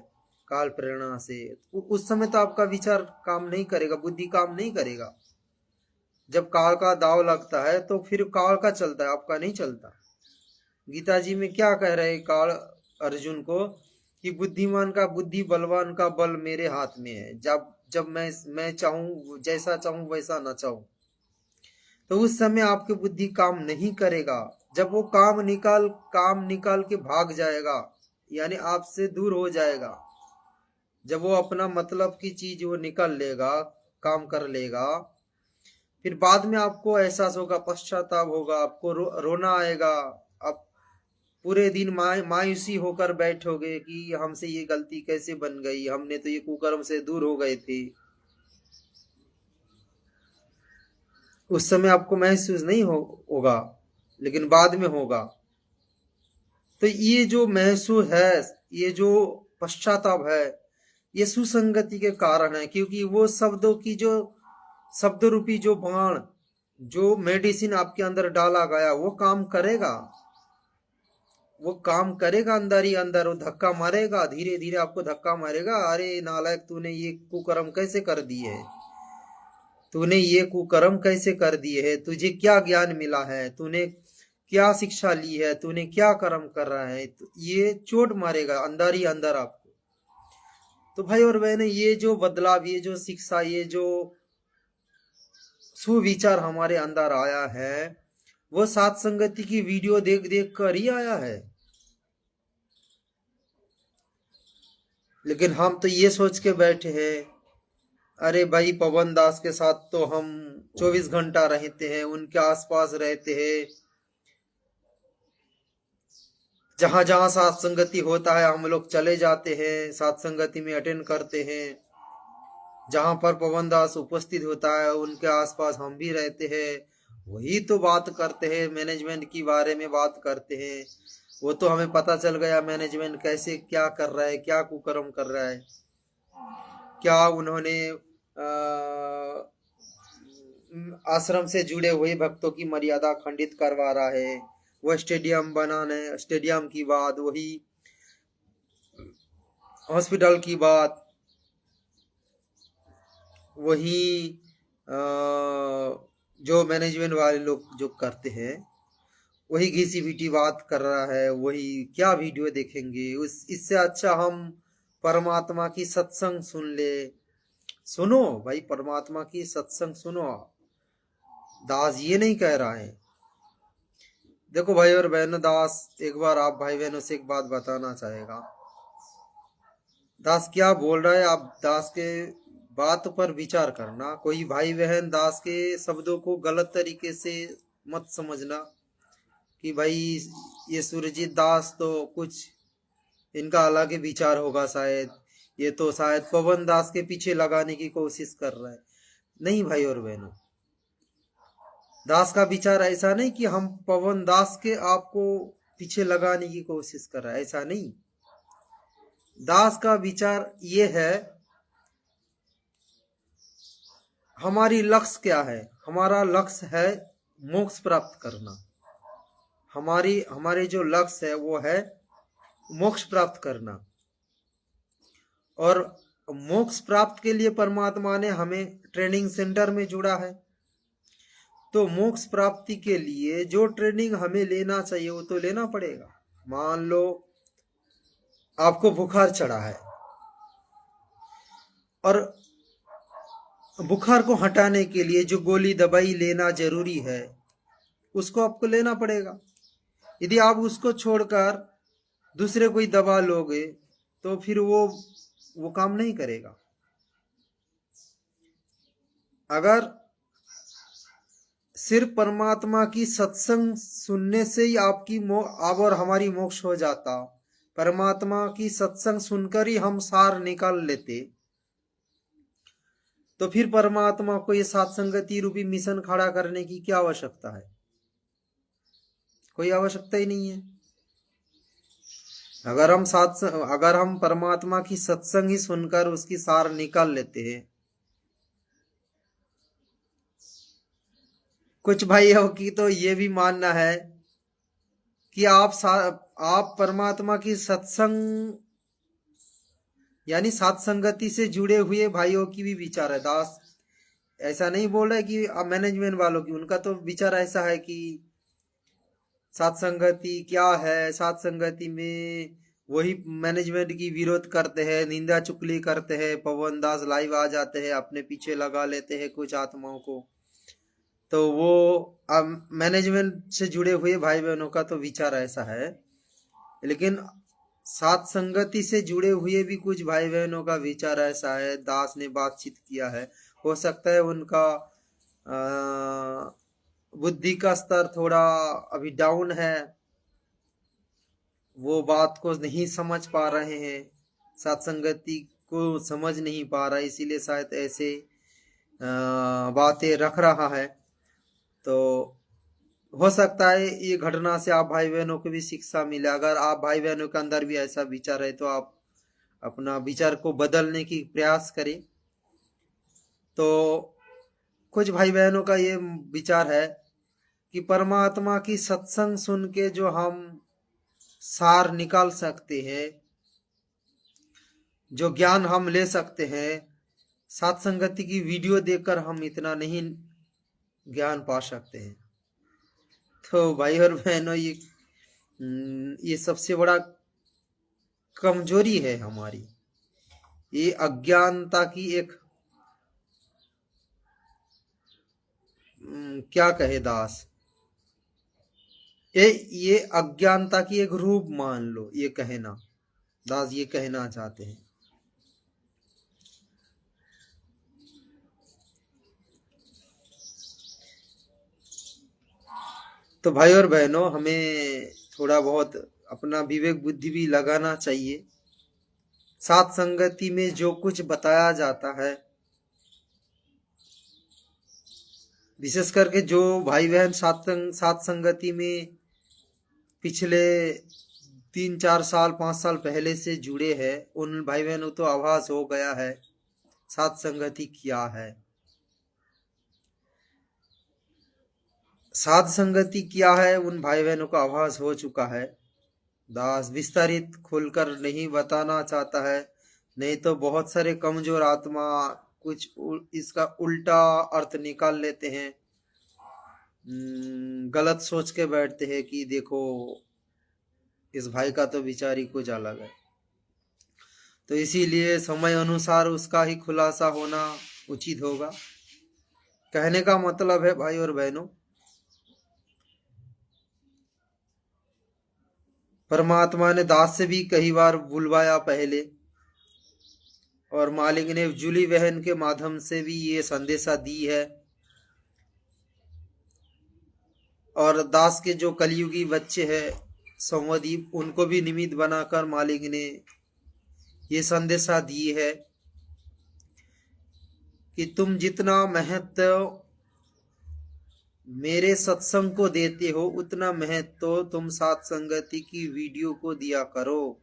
काल प्रेरणा से, उस समय तो आपका विचार काम नहीं करेगा, बुद्धि काम नहीं करेगा। जब काल का दाव लगता है तो फिर काल का चलता है, आपका नहीं चलता। गीता जी में क्या कह रहे काल अर्जुन को कि बुद्धिमान का बुद्धि, बलवान का बल मेरे हाथ में है, जब जब मैं चाहूं, जैसा चाहूं वैसा ना चाहूं। तो उस समय आपकी बुद्धि काम नहीं करेगा। जब वो काम निकाल के भाग जाएगा, यानी आपसे दूर हो जाएगा, जब वो अपना मतलब की चीज वो निकाल लेगा, काम कर लेगा, फिर बाद में आपको एहसास होगा, पश्चाताप होगा, आपको रोना आएगा। आप पूरे दिन मायूसी होकर बैठोगे कि हमसे ये गलती कैसे बन गई, हमने तो ये कुकर्म से दूर हो गए थे। उस समय आपको महसूस नहीं होगा, लेकिन बाद में होगा। तो ये जो महसूस है, ये जो पश्चाताप है, ये सुसंगति के कारण है, क्योंकि वो शब्द रूपी जो बाण, जो मेडिसिन आपके अंदर डाला गया, वो काम करेगा, वो काम करेगा अंदर ही अंदर। वो धक्का मारेगा, धीरे धीरे आपको धक्का मारेगा, अरे नालायक, तूने ये कुकर्म कैसे कर दिए, तूने ये कुकर्म कैसे कर दिए है, तुझे क्या ज्ञान मिला है, तूने क्या शिक्षा ली है, तूने क्या कर्म कर रहा है। तो ये चोट मारेगा अंदर ही अंदर आपको। तो भाई और बहने, ये जो बदलाव, ये जो शिक्षा, ये जो सुविचार हमारे अंदर आया है, वो सात संगति की वीडियो देख देख कर ही आया है। लेकिन हम तो ये सोच के बैठे हैं, अरे भाई पवन दास के साथ तो हम 24 घंटा रहते हैं, उनके आसपास रहते हैं, जहां जहां सात संगति होता है हम लोग चले जाते हैं, सात संगति में अटेंड करते हैं, जहां पर पवन दास उपस्थित होता है उनके आसपास हम भी रहते हैं। वही तो बात करते हैं, मैनेजमेंट की बारे में बात करते हैं। वो तो हमें पता चल गया मैनेजमेंट कैसे क्या कर रहा है, क्या कुकर्म कर रहा है, क्या उन्होंने आश्रम से जुड़े हुए भक्तों की मर्यादा खंडित करवा रहा है। वो स्टेडियम की बात, वही हॉस्पिटल की बात, वही जो मैनेजमेंट वाले लोग जो करते हैं, वही घिसी पिटी बात कर रहा है। वही क्या वीडियो देखेंगे, इससे अच्छा हम परमात्मा की सत्संग सुन ले। सुनो भाई, परमात्मा की सत्संग सुनो। दास ये नहीं कह रहा है। देखो भाई और बहनों, दास एक बार आप भाई बहनों से एक बात बताना चाहेगा। दास क्या बोल रहा है, आप दास के बात पर विचार करना। कोई भाई बहन दास के शब्दों को गलत तरीके से मत समझना कि भाई ये सुरजीत दास तो कुछ इनका अलग ही विचार होगा शायद, ये तो शायद पवन दास के पीछे लगाने की कोशिश कर रहा है। नहीं भाई और बहनों, दास का विचार ऐसा नहीं कि हम पवन दास के आपको पीछे लगाने की कोशिश कर रहा है, ऐसा नहीं। दास का विचार ये है, हमारी लक्ष्य क्या है। हमारा लक्ष्य है मोक्ष प्राप्त करना। हमारे जो लक्ष्य है वो है मोक्ष प्राप्त करना। और मोक्ष प्राप्त के लिए परमात्मा ने हमें ट्रेनिंग सेंटर में जुड़ा है। तो मोक्ष प्राप्ति के लिए जो ट्रेनिंग हमें लेना चाहिए वो तो लेना पड़ेगा। मान लो आपको बुखार चढ़ा है और बुखार को हटाने के लिए जो गोली दवाई लेना जरूरी है उसको आपको लेना पड़ेगा। यदि आप उसको छोड़कर दूसरे कोई दवा लोगे तो फिर वो काम नहीं करेगा। अगर सिर्फ परमात्मा की सत्संग सुनने से ही आपकी अब और हमारी मोक्ष हो जाता। परमात्मा की सत्संग सुनकर ही हम सार निकाल लेते, तो फिर परमात्मा को ये सत्संगति रूपी मिशन खड़ा करने की क्या आवश्यकता है? कोई आवश्यकता ही नहीं है। अगर हम परमात्मा की सत्संग ही सुनकर उसकी सार निकाल लेते हैं। कुछ भाइयों की तो ये भी मानना है कि आप परमात्मा की सत्संग यानी सत्संगति से जुड़े हुए भाइयों की भी विचार है। दास ऐसा नहीं बोल रहे कि मैनेजमेंट वालों की, उनका तो विचार ऐसा है कि सत्संगति क्या है, सत्संगति में वही मैनेजमेंट की विरोध करते हैं, निंदा चुगली करते हैं। पवन दास लाइव आ जाते हैं, अपने पीछे लगा लेते हैं कुछ आत्माओं को। तो वो मैनेजमेंट से जुड़े हुए भाई बहनों का तो विचार ऐसा है, लेकिन सत्संगति से जुड़े हुए भी कुछ भाई बहनों का विचार ऐसा है। दास ने बातचीत किया है, हो सकता है उनका बुद्धि का स्तर थोड़ा अभी डाउन है, वो बात को नहीं समझ पा रहे हैं, सत्संगति को समझ नहीं पा रहा, इसीलिए शायद ऐसे बातें रख रहा है। तो हो सकता है ये घटना से आप भाई बहनों को भी शिक्षा मिले। अगर आप भाई बहनों के अंदर भी ऐसा विचार है तो आप अपना विचार को बदलने की प्रयास करें। तो कुछ भाई बहनों का ये विचार है कि परमात्मा की सत्संग सुन के जो हम सार निकाल सकते हैं, जो ज्ञान हम ले सकते हैं, सत्संगति की वीडियो देखकर हम इतना नहीं ज्ञान पा सकते हैं। तो भाई और बहनों, ये सबसे बड़ा कमजोरी है हमारी। ये अज्ञानता की एक क्या कहे दास, ये अज्ञानता की एक रूप मान लो, ये कहना दास ये कहना चाहते हैं। तो भाई और बहनों, हमें थोड़ा बहुत अपना विवेक बुद्धि भी लगाना चाहिए। सत्संगति में जो कुछ बताया जाता है, विशेष करके जो भाई बहन सत्संगति में पिछले 3-4 साल 5 साल पहले से जुड़े हैं, उन भाई बहनों तो आभास हो गया है सत्संगति क्या है, साध संगति क्या है, उन भाई बहनों का आभास हो चुका है। दास विस्तारित खोलकर नहीं बताना चाहता है, नहीं तो बहुत सारे कमजोर आत्मा कुछ इसका उल्टा अर्थ निकाल लेते हैं, गलत सोच के बैठते हैं कि देखो इस भाई का तो विचार ही कुछ अलग है। तो इसीलिए समय अनुसार उसका ही खुलासा होना उचित होगा। कहने का मतलब है भाई और बहनों, परमात्मा ने दास से भी कई बार बुलवाया पहले, और मालिक ने जूली बहन के माध्यम से भी ये संदेशा दी है, और दास के जो कलयुगी बच्चे हैं सौमदीप, उनको भी निमित्त बनाकर मालिक ने ये संदेशा दी है कि तुम जितना महत्व मेरे सत्संग को देते हो, उतना महत्व तो तुम सत्संगति की वीडियो को दिया करो।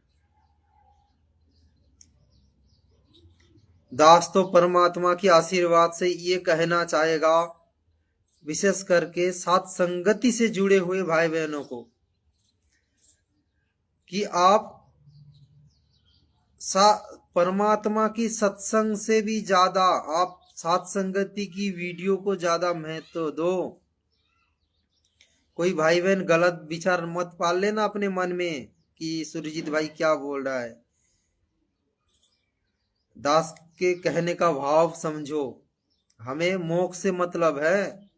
दास तो परमात्मा के आशीर्वाद से ये कहना चाहेगा, विशेष करके सत्संगति से जुड़े हुए भाई बहनों को, कि आप परमात्मा की सत्संग से भी ज्यादा आप सत्संगति की वीडियो को ज्यादा महत्व दो। कोई भाई बहन गलत विचार मत पाल लेना अपने मन में कि सुरजीत भाई क्या बोल रहा है। दास के कहने का भाव समझो, हमें मोक्ष से मतलब है,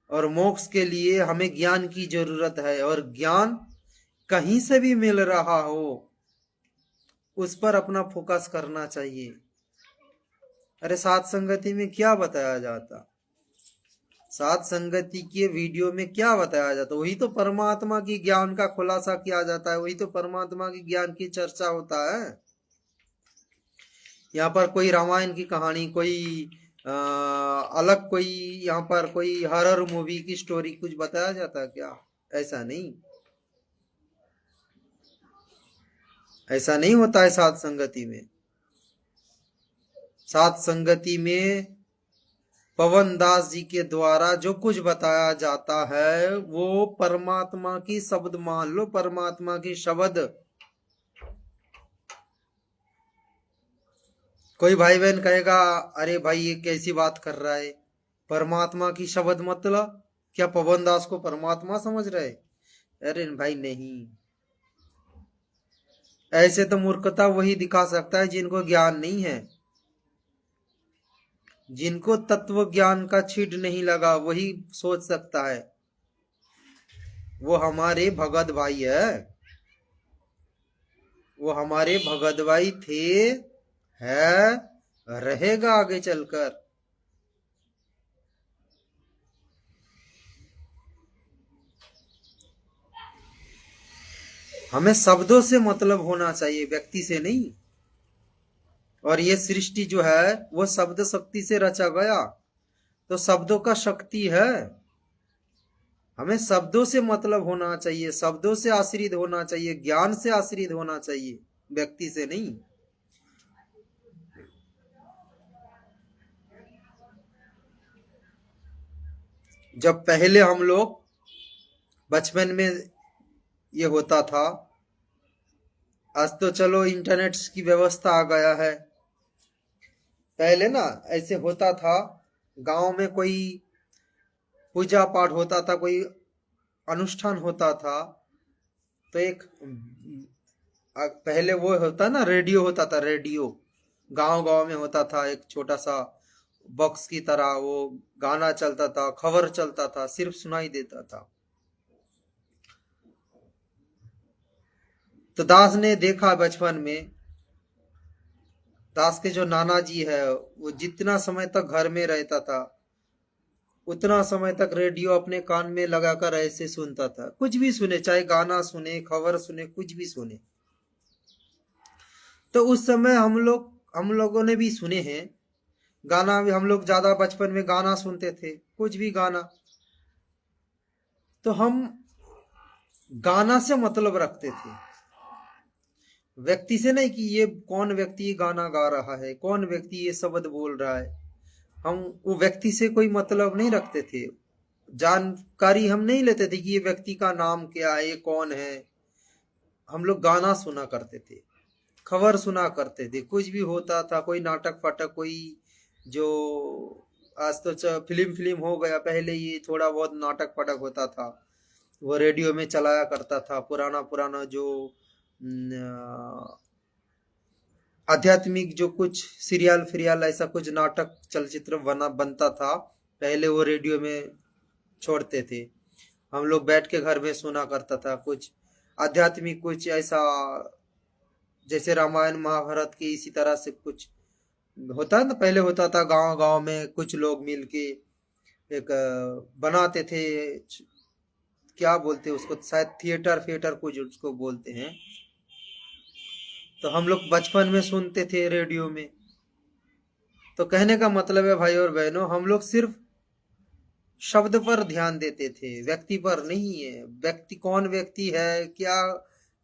और मोक्ष के लिए हमें ज्ञान की जरूरत है, और ज्ञान कहीं से भी मिल रहा हो उस पर अपना फोकस करना चाहिए। अरे सत्संगति में क्या बताया जाता, सात संगति के वीडियो में क्या बताया जाता है? वही तो परमात्मा की ज्ञान का खुलासा किया जाता है, वही तो परमात्मा की ज्ञान की चर्चा होता है। यहाँ पर कोई रामायण की कहानी, कोई अलग कोई यहाँ पर कोई हॉरर मूवी की स्टोरी कुछ बताया जाता है क्या? ऐसा नहीं, ऐसा नहीं होता है सात संगति में। सात संगति में पवन दास जी के द्वारा जो कुछ बताया जाता है वो परमात्मा की शब्द, मान लो परमात्मा की शब्द। कोई भाई बहन कहेगा अरे भाई ये कैसी बात कर रहा है, परमात्मा की शब्द मतलब क्या पवन दास को परमात्मा समझ रहे? अरे भाई नहीं, ऐसे तो मूर्खता वही दिखा सकता है जिनको ज्ञान नहीं है, जिनको तत्व ज्ञान का छींट नहीं लगा वही सोच सकता है। वो हमारे भगत भाई है, वो हमारे भगत भाई थे, है, रहेगा आगे चलकर। हमें शब्दों से मतलब होना चाहिए, व्यक्ति से नहीं। और ये सृष्टि जो है वो शब्द शक्ति से रचा गया, तो शब्दों का शक्ति है। हमें शब्दों से मतलब होना चाहिए, शब्दों से आश्रित होना चाहिए, ज्ञान से आश्रित होना चाहिए, व्यक्ति से नहीं। जब पहले हम लोग बचपन में ये होता था, आज तो चलो इंटरनेट की व्यवस्था आ गया है, पहले ना ऐसे होता था, गांव में कोई पूजा पाठ होता था, कोई अनुष्ठान होता था, तो एक पहले वो होता ना, रेडियो होता था, रेडियो गांव गांव में होता था, एक छोटा सा बॉक्स की तरह, वो गाना चलता था, खबर चलता था, सिर्फ सुनाई देता था। तो दास ने देखा बचपन में, दास के जो नाना जी है वो जितना समय तक घर में रहता था उतना समय तक रेडियो अपने कान में लगाकर ऐसे सुनता था, कुछ भी सुने, चाहे गाना सुने, खबर सुने, कुछ भी सुने। तो उस समय हम लोगों ने भी सुने हैं गाना भी, हम लोग ज्यादा बचपन में गाना सुनते थे, कुछ भी गाना। तो हम गाना से मतलब रखते थे, व्यक्ति से नहीं कि ये कौन व्यक्ति गाना गा रहा है, कौन व्यक्ति ये शब्द बोल रहा है। हम वो व्यक्ति से कोई मतलब नहीं रखते थे, जानकारी हम नहीं लेते थे कि ये व्यक्ति का नाम क्या है, ये कौन है। हम लोग गाना सुना करते थे, खबर सुना करते थे, कुछ भी होता था, कोई नाटक फाटक, कोई जो आज तो फिल्म फिल्म हो गया, पहले ये थोड़ा बहुत नाटक फाटक होता था वो रेडियो में चलाया करता था। पुराना पुराना जो आध्यात्मिक जो कुछ सीरियल फिरियल ऐसा कुछ नाटक चलचित्र बनता था, पहले वो रेडियो में छोड़ते थे, हम लोग बैठ के घर में सुना करता था। कुछ आध्यात्मिक कुछ ऐसा जैसे रामायण महाभारत की इसी तरह से कुछ होता है ना, पहले होता था गांव गांव में कुछ लोग मिलके एक बनाते थे, क्या बोलते हैं उसको, शायद थिएटर फिएटर कुछ उसको बोलते हैं। तो हम लोग बचपन में सुनते थे रेडियो में। तो कहने का मतलब है भाई और बहनों, हम लोग सिर्फ शब्द पर ध्यान देते थे, व्यक्ति पर नहीं है। व्यक्ति कौन व्यक्ति है, क्या,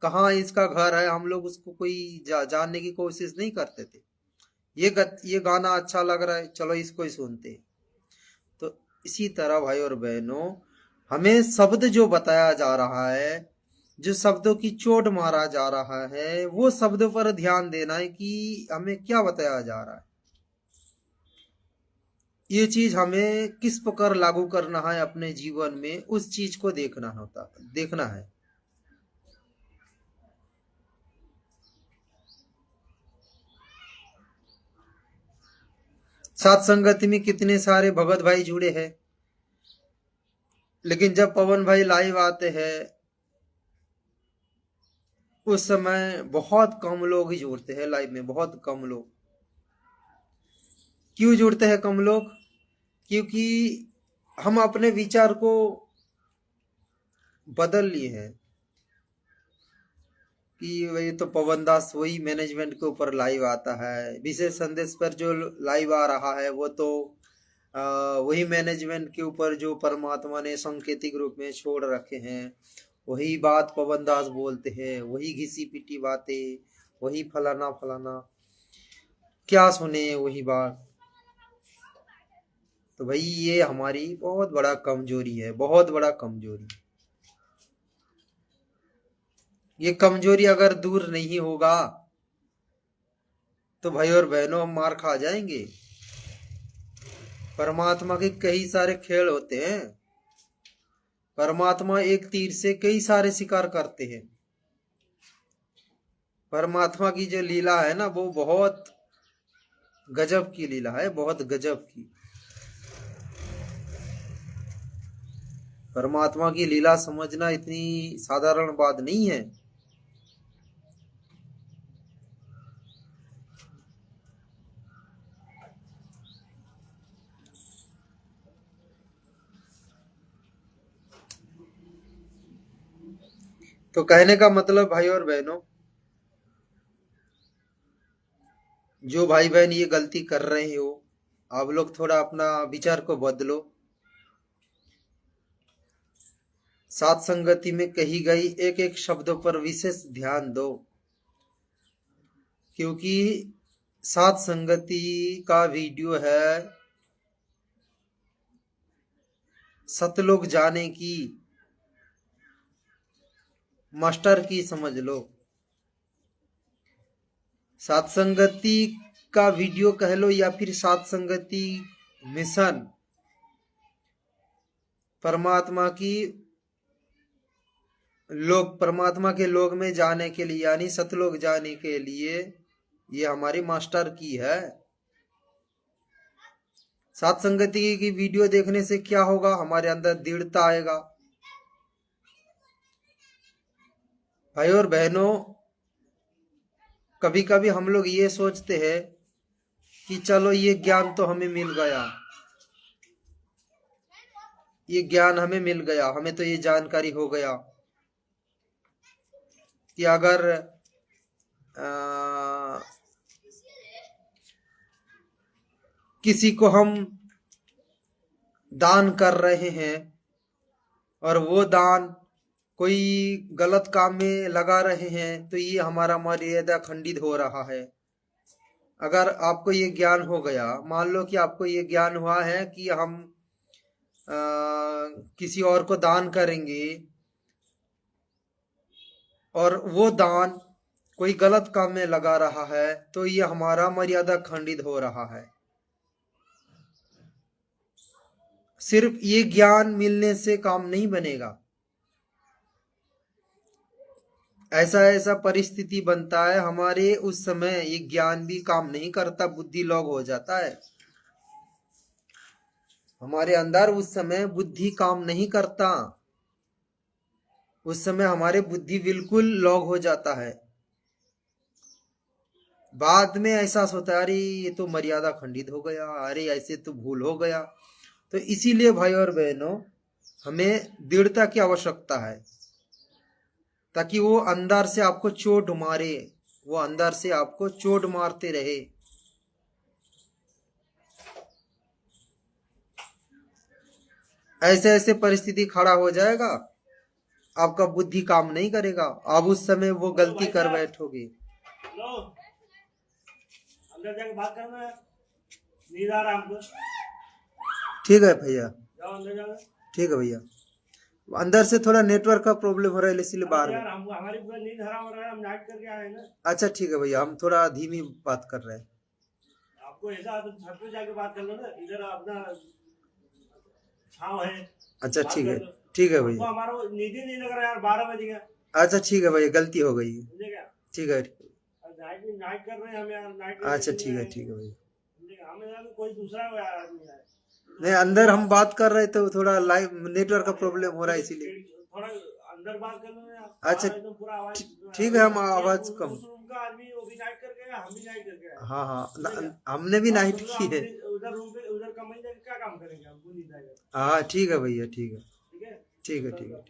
कहाँ इसका घर है, हम लोग उसको कोई जानने की कोशिश नहीं करते थे। ये गाना अच्छा लग रहा है, चलो इसको ही सुनते। तो इसी तरह भाई और बहनों, हमें शब्द जो बताया जा रहा है, जो शब्दों की चोट मारा जा रहा है, वो शब्दों पर ध्यान देना है कि हमें क्या बताया जा रहा है, ये चीज हमें किस प्रकार लागू करना है अपने जीवन में, उस चीज को देखना है। सात संगति में कितने सारे भगत भाई जुड़े हैं, लेकिन जब पवन भाई लाइव आते हैं उस समय बहुत कम लोग ही जुड़ते हैं लाइव में, बहुत कम लोग। क्यों जुड़ते हैं कम लोग? क्योंकि हम अपने विचार को बदल लिए हैं कि वही तो पवन दास वही मैनेजमेंट के ऊपर लाइव आता है, विशेष संदेश पर जो लाइव आ रहा है वो तो वही मैनेजमेंट के ऊपर जो परमात्मा ने सांकेतिक रूप में छोड़ रखे हैं, वही बात पवन दास बोलते हैं, वही घिसी पिटी बातें, वही फलाना फलाना, क्या सुने वही बात। तो भाई ये हमारी बहुत बड़ा कमजोरी है, बहुत बड़ा कमजोरी। ये कमजोरी अगर दूर नहीं होगा तो भाई और बहनों हम मार खा जाएंगे। परमात्मा के कई सारे खेल होते हैं, परमात्मा एक तीर से कई सारे शिकार करते हैं। परमात्मा की जो लीला है ना वो बहुत गजब की लीला है, बहुत गजब की। परमात्मा की लीला समझना इतनी साधारण बात नहीं है। तो कहने का मतलब भाई और बहनों, जो भाई बहन ये गलती कर रहे हो, आप लोग थोड़ा अपना विचार को बदलो। सात संगति में कही गई एक एक शब्दों पर विशेष ध्यान दो, क्योंकि सात संगति का वीडियो है सतलोक जाने की, मास्टर की समझ लो। सात संगति का वीडियो कह लो या फिर सात संगति मिशन, परमात्मा की लोग, परमात्मा के लोग में जाने के लिए यानी सतलोक जाने के लिए ये हमारी मास्टर की है। सात संगति की वीडियो देखने से क्या होगा, हमारे अंदर दृढ़ता आएगा। भाई और बहनों, कभी कभी हम लोग ये सोचते हैं कि चलो ये ज्ञान तो हमें मिल गया, ये ज्ञान हमें मिल गया, हमें तो ये जानकारी हो गया कि अगर किसी को हम दान कर रहे हैं और वो दान कोई गलत काम में लगा रहे हैं तो ये हमारा मर्यादा खंडित हो रहा है। अगर आपको ये ज्ञान हो गया, मान लो कि आपको ये ज्ञान हुआ है कि हम किसी और को दान करेंगे और वो दान कोई गलत काम में लगा रहा है तो ये हमारा मर्यादा खंडित हो रहा है। सिर्फ ये ज्ञान मिलने से काम नहीं बनेगा, ऐसा ऐसा परिस्थिति बनता है हमारे उस समय ये ज्ञान भी काम नहीं करता, बुद्धि लॉक हो जाता है हमारे अंदर। उस समय बुद्धि काम नहीं करता, उस समय हमारे बुद्धि बिल्कुल लॉक हो जाता है। बाद में एहसास होता है अरे ये तो मर्यादा खंडित हो गया, अरे ऐसे तो भूल हो गया। तो इसीलिए भाई और बहनों, हमें दृढ़ता की आवश्यकता है ताकि वो अंदर से आपको चोट मारे, वो अंदर से आपको चोट मारते रहे। ऐसे ऐसे परिस्थिति खड़ा हो जाएगा, आपका बुद्धि काम नहीं करेगा, आप उस समय वो गलती कर बैठोगे। अंदर जाके बात करना, नींद आ रहा हमको। ठीक है भैया, जाओ अंदर जाओ। ठीक है भैया, अंदर से थोड़ा नेटवर्क का प्रॉब्लम हो रहा है इसलिए बाहर में। हमारी पूरा नींद हराम हो रहा है, हम नाइट करके आए हैं ना। अच्छा ठीक है भैया, हम थोड़ा धीमी बात कर रहे हैं। आपको ऐसा तो छत पे जाके बात कर लो ना, इधर अपना छांव है। अच्छा ठीक है, ठीक है भैया। हमारा नींद ही नहीं लग रहा यार, 12 बज गया। अच्छा ठीक है भैया, गलती हो गई। ठीक है, नाइट कर रहे हैं हम यार, नाइट। अच्छा ठीक है, ठीक है भैया। हमें कोई दूसरा आदमी है नहीं, अंदर हम बात कर रहे थे, थोड़ा लाइव नेटवर्क का प्रॉब्लम हो रहा है इसीलिए। थोड़ा अंदर बात कर लो। अच्छा ठीक है, हम आवाज कम। आदमी वो भी नाइट करके, हम भी नाइट करके। हाँ हाँ, हमने भी नाइट की है। उधर रूम पे, उधर कमरे में क्या काम करेंगे हम, बूंदी दाल। हाँ ठीक है भैया, ठीक है, ठीक है, ठीक है।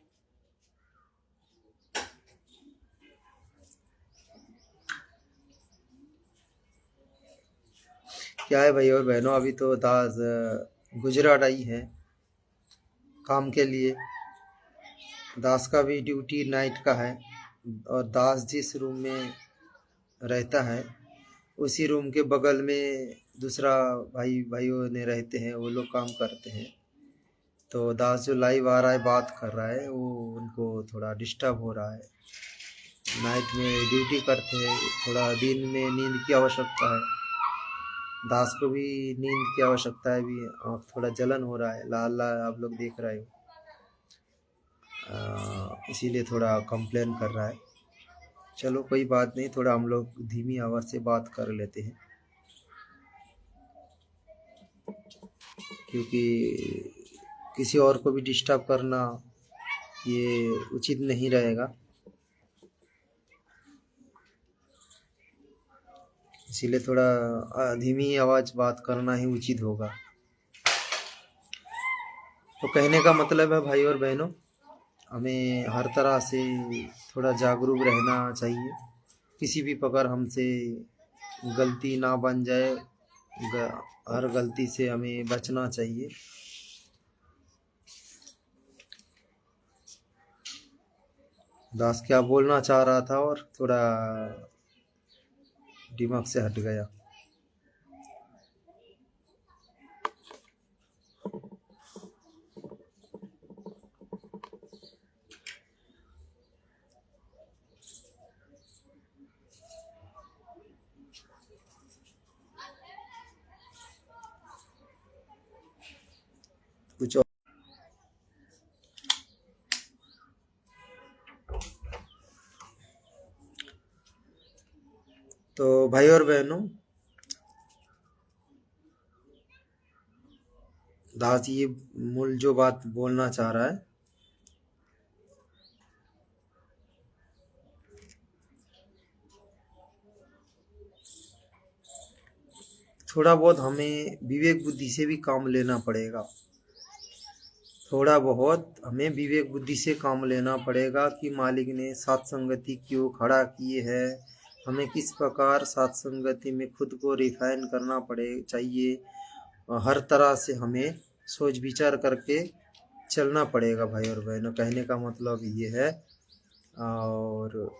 क्या है भाई और बहनों, अभी तो दास गुजरात आई है काम के लिए। दास का भी ड्यूटी नाइट का है, और दास जिस रूम में रहता है उसी रूम के बगल में दूसरा भाइयों ने रहते हैं, वो लोग काम करते हैं। तो दास जो लाइव आ रहा है बात कर रहा है, वो उनको थोड़ा डिस्टर्ब हो रहा है। नाइट में ड्यूटी करते हैं, थोड़ा दिन में नींद की आवश्यकता है। दास को भी नींद की आवश्यकता है, भी आँख थोड़ा जलन हो रहा है, लाल लाल आप लोग देख रहे हो। इसीलिए थोड़ा कंप्लेन कर रहा है। चलो कोई बात नहीं, थोड़ा हम लोग धीमी आवाज़ से बात कर लेते हैं, क्योंकि किसी और को भी डिस्टर्ब करना ये उचित नहीं रहेगा। इसीलिए थोड़ा धीमी आवाज़ बात करना ही उचित होगा। तो कहने का मतलब है भाई और बहनों, हमें हर तरह से थोड़ा जागरूक रहना चाहिए। किसी भी प्रकार हमसे गलती ना बन जाए, हर गलती से हमें बचना चाहिए। दास क्या बोलना चाह रहा था और थोड़ा दिमाग से हट गया। कुछ और? तो भाई और बहनों, दास ये मूल जो बात बोलना चाह रहा है, थोड़ा बहुत हमें विवेक बुद्धि से भी काम लेना पड़ेगा। थोड़ा बहुत हमें विवेक बुद्धि से काम लेना पड़ेगा कि मालिक ने सात संगति क्यों खड़ा किए है, हमें किस प्रकार सात संगति में खुद को रिफाइन करना पड़े चाहिए। हर तरह से हमें सोच विचार करके चलना पड़ेगा भाई और बहनों, कहने का मतलब ये है। और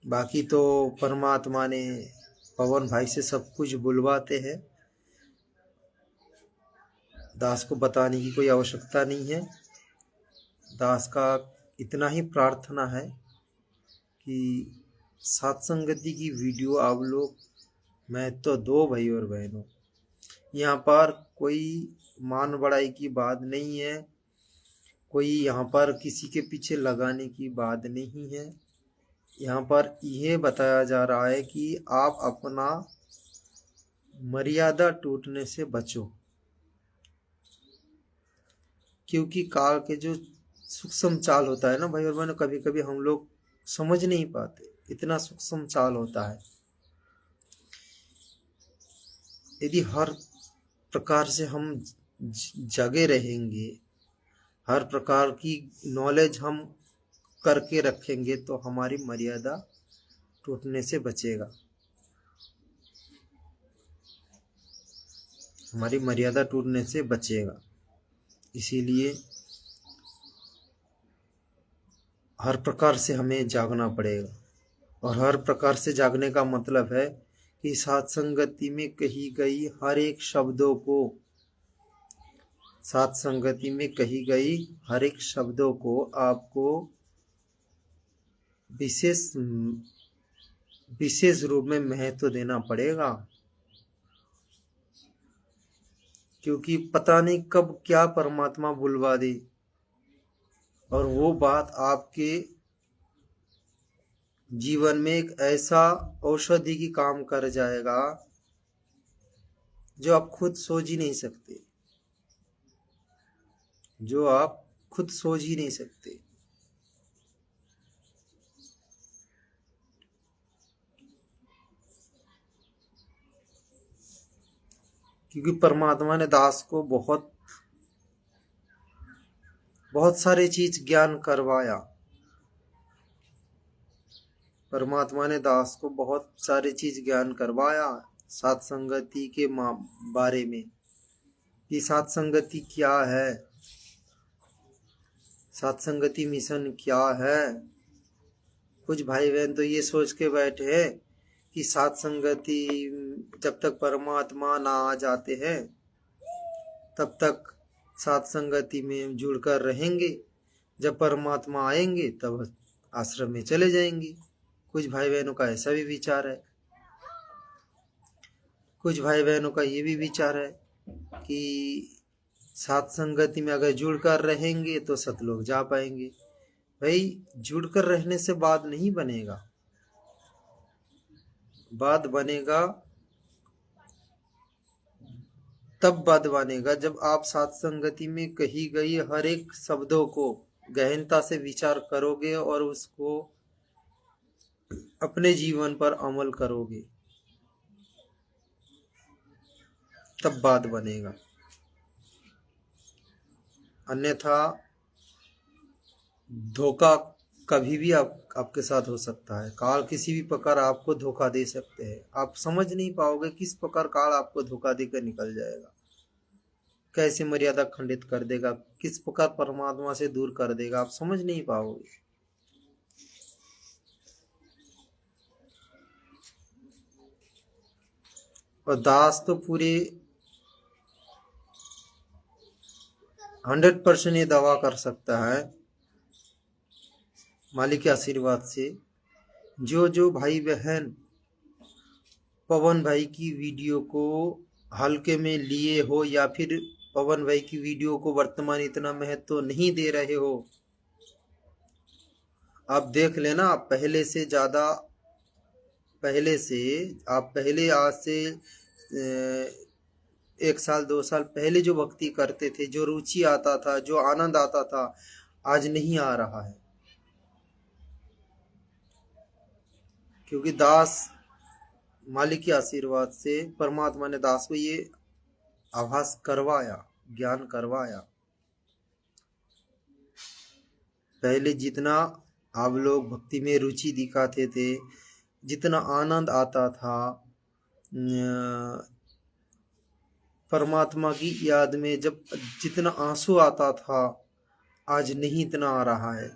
बाकी तो परमात्मा ने पवन भाई से सब कुछ बुलवाते हैं, दास को बताने की कोई आवश्यकता नहीं है। दास का इतना ही प्रार्थना है कि सत्संगति की वीडियो आप लोग महत्व दो भाई और बहनों। यहाँ पर कोई मान बढ़ाई की बात नहीं है, कोई यहाँ पर किसी के पीछे लगाने की बात नहीं है। यहाँ पर यह बताया जा रहा है कि आप अपना मर्यादा टूटने से बचो, क्योंकि काल के जो सूक्ष्म चाल होता है ना भाई और बहनों, कभी कभी हम लोग समझ नहीं पाते, इतना सूक्ष्म चाल होता है। यदि हर प्रकार से हम जगे रहेंगे, हर प्रकार की नॉलेज हम करके रखेंगे, तो हमारी मर्यादा टूटने से बचेगा, हमारी मर्यादा टूटने से बचेगा। इसीलिए हर प्रकार से हमें जागना पड़ेगा, और हर प्रकार से जागने का मतलब है कि सत्संगति में कही गई हर एक शब्दों को, सत्संगति में कही गई हर एक शब्दों को आपको विशेष रूप में महत्व देना पड़ेगा, क्योंकि पता नहीं कब क्या परमात्मा बुलवा दे, और वो बात आपके जीवन में एक ऐसा औषधि की काम कर जाएगा जो आप खुद सोच ही नहीं सकते, जो आप खुद सोच ही नहीं सकते। क्योंकि परमात्मा ने दास को बहुत बहुत सारी चीज ज्ञान करवाया। परमात्मा ने दास को बहुत सारी चीज ज्ञान करवाया सात संगति के बारे में, कि सात संगति क्या है, सात संगति मिशन क्या है। कुछ भाई बहन तो ये सोच के बैठे हैं कि सात संगति जब तक परमात्मा ना आ जाते हैं तब तक सात संगति में जुड़कर रहेंगे, जब परमात्मा आएंगे तब आश्रम में चले जाएंगे। कुछ भाई बहनों का ऐसा भी विचार है। कुछ भाई बहनों का ये भी विचार है कि सात संगति में अगर जुड़कर रहेंगे तो सतलोक जा पाएंगे। भाई जुड़कर रहने से बात नहीं बनेगा, बात बनेगा तब बात बनेगा जब आप सात संगति में कही गई हर एक शब्दों को गहनता से विचार करोगे और उसको अपने जीवन पर अमल करोगे, तब बात बनेगा। अन्यथा धोखा कभी भी आपके साथ हो सकता है। काल किसी भी प्रकार आपको धोखा दे सकते हैं। आप समझ नहीं पाओगे किस प्रकार काल आपको धोखा देकर निकल जाएगा, कैसे मर्यादा खंडित कर देगा, किस प्रकार परमात्मा से दूर कर देगा, आप समझ नहीं पाओगे। और दास तो पूरे 100% ये दावा कर सकता है मालिक के आशीर्वाद से, जो भाई बहन पवन भाई की वीडियो को हल्के में लिए हो या फिर पवन भाई की वीडियो को वर्तमान इतना महत्व तो नहीं दे रहे हो, आप देख लेना। आप पहले से ज़्यादा, पहले आज से 1 साल 2 साल पहले जो भक्ति करते थे, जो रुचि आता था, जो आनंद आता था, आज नहीं आ रहा है। क्योंकि दास मालिक के आशीर्वाद से परमात्मा ने दास को ये आभास करवाया, ज्ञान करवाया। पहले जितना आप लोग भक्ति में रुचि दिखाते थे, जितना आनंद आता था परमात्मा की याद में, जब जितना आंसू आता था, आज नहीं इतना आ रहा है।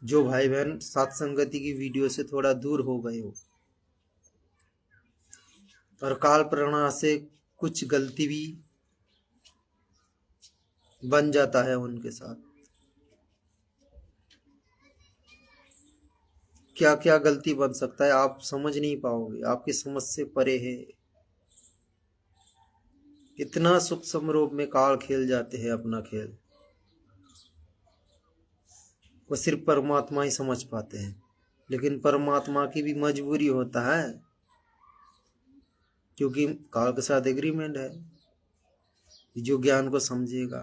जो भाई बहन सात संगति की वीडियो से थोड़ा दूर हो गए हो और काल प्रेरणा से कुछ गलती भी बन जाता है उनके साथ। क्या क्या गलती बन सकता है आप समझ नहीं पाओगे, आपकी समझ से परे है। इतना सूक्ष्म रूप में काल खेल जाते हैं अपना खेल, वो सिर्फ परमात्मा ही समझ पाते हैं। लेकिन परमात्मा की भी मजबूरी होता है, क्योंकि काल के साथ एग्रीमेंट है, जो ज्ञान को समझेगा।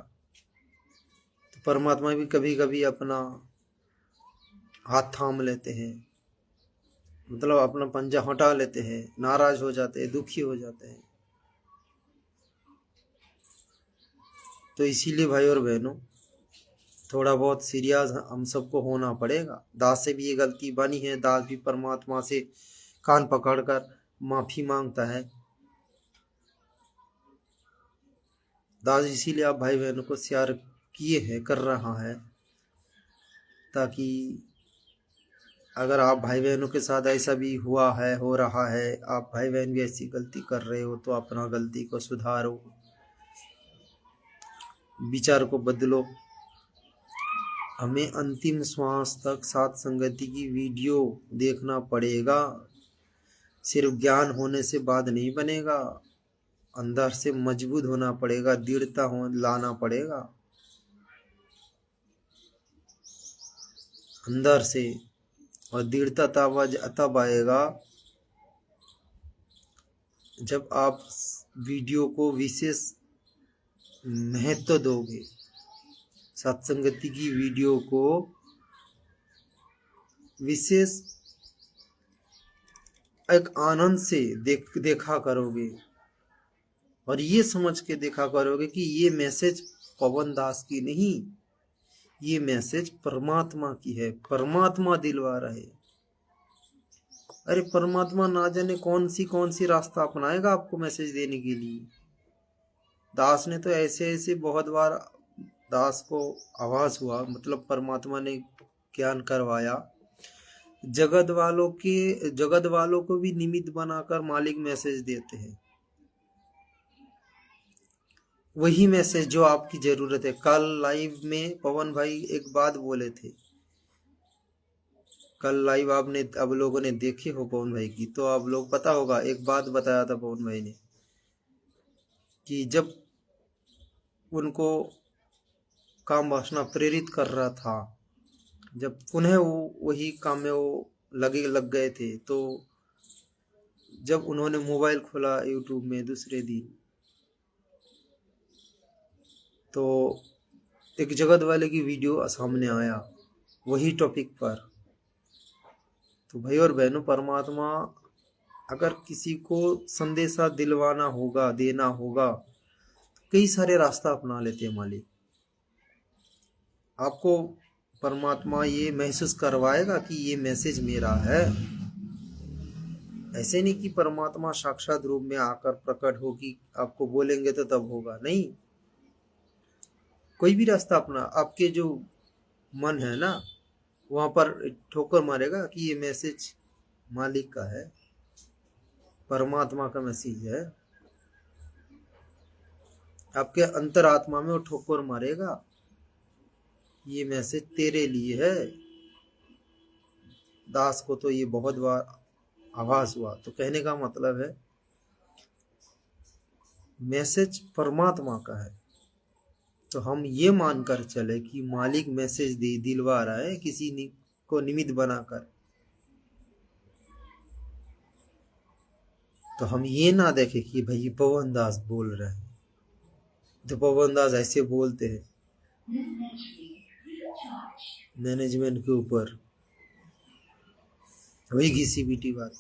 तो परमात्मा भी कभी कभी अपना हाथ थाम लेते हैं, मतलब अपना पंजा हटा लेते हैं, नाराज हो जाते हैं, दुखी हो जाते हैं। तो इसीलिए भाई और बहनों, थोड़ा बहुत सीरियस हम सबको होना पड़ेगा। दास से भी ये गलती बनी है, दास भी परमात्मा से कान पकड़कर माफी मांगता है। दास इसीलिए आप भाई बहनों को शेयर किए हैं, कर रहा है, ताकि अगर आप भाई बहनों के साथ ऐसा भी हुआ है, हो रहा है, आप भाई बहन भी ऐसी गलती कर रहे हो, तो अपना गलती को सुधारो, विचार को बदलो। हमें अंतिम श्वास तक सात संगति की वीडियो देखना पड़ेगा। सिर्फ ज्ञान होने से बात नहीं बनेगा, अंदर से मजबूत होना पड़ेगा, दृढ़ता लाना पड़ेगा अंदर से। और दृढ़ता तब आएगा जब आप वीडियो को विशेष महत्व दोगे। सत्संगति की वीडियो को विशेष एक आनंद से देखा करोगे। और ये समझ के देखा करोगे कि ये मैसेज पवन दास की नहीं, ये मैसेज परमात्मा की है, परमात्मा दिलवा रहे। अरे परमात्मा ना जाने कौन सी रास्ता अपनाएगा आपको मैसेज देने के लिए। दास ने तो ऐसे ऐसे बहुत बार दास को आवाज हुआ, मतलब परमात्मा ने ज्ञान करवाया, जगत वालों को भी निमित्त बनाकर मालिक मैसेज देते हैं। वही मैसेज जो आपकी जरूरत है। कल लाइव में पवन भाई एक बात बोले थे, कल लाइव आप लोगों ने देखे हो पवन भाई की, तो आप लोग पता होगा, एक बात बताया था पवन भाई ने कि जब उनको काम वासना प्रेरित कर रहा था, जब पुनः वो वही काम में वो लग गए थे, तो जब उन्होंने मोबाइल खोला यूट्यूब में दूसरे दिन, तो एक जगत वाले की वीडियो सामने आया वही टॉपिक पर। तो भाई और बहनों, परमात्मा अगर किसी को संदेशा दिलवाना होगा, देना होगा, तो कई सारे रास्ता अपना लेते हैं मालिक। आपको परमात्मा ये महसूस करवाएगा कि ये मैसेज मेरा है। ऐसे नहीं कि परमात्मा साक्षात रूप में आकर प्रकट होगी, आपको बोलेंगे तो तब होगा, नहीं। कोई भी रास्ता अपना, आपके जो मन है ना, वहां पर ठोकर मारेगा कि ये मैसेज मालिक का है, परमात्मा का मैसेज है। आपके अंतरात्मा में वो ठोकर मारेगा, ये मैसेज तेरे लिए है। दास को तो ये बहुत बार आभास हुआ। तो कहने का मतलब है मैसेज परमात्मा का है, तो हम ये मानकर चले कि मालिक मैसेज दिलवा रहा है किसी को निमित्त बनाकर। तो हम ये ना देखें कि भाई पवन दास बोल रहे हैं, तो पवन दास ऐसे बोलते हैं मैनेजमेंट के ऊपर, वही घिसी पीटी बात,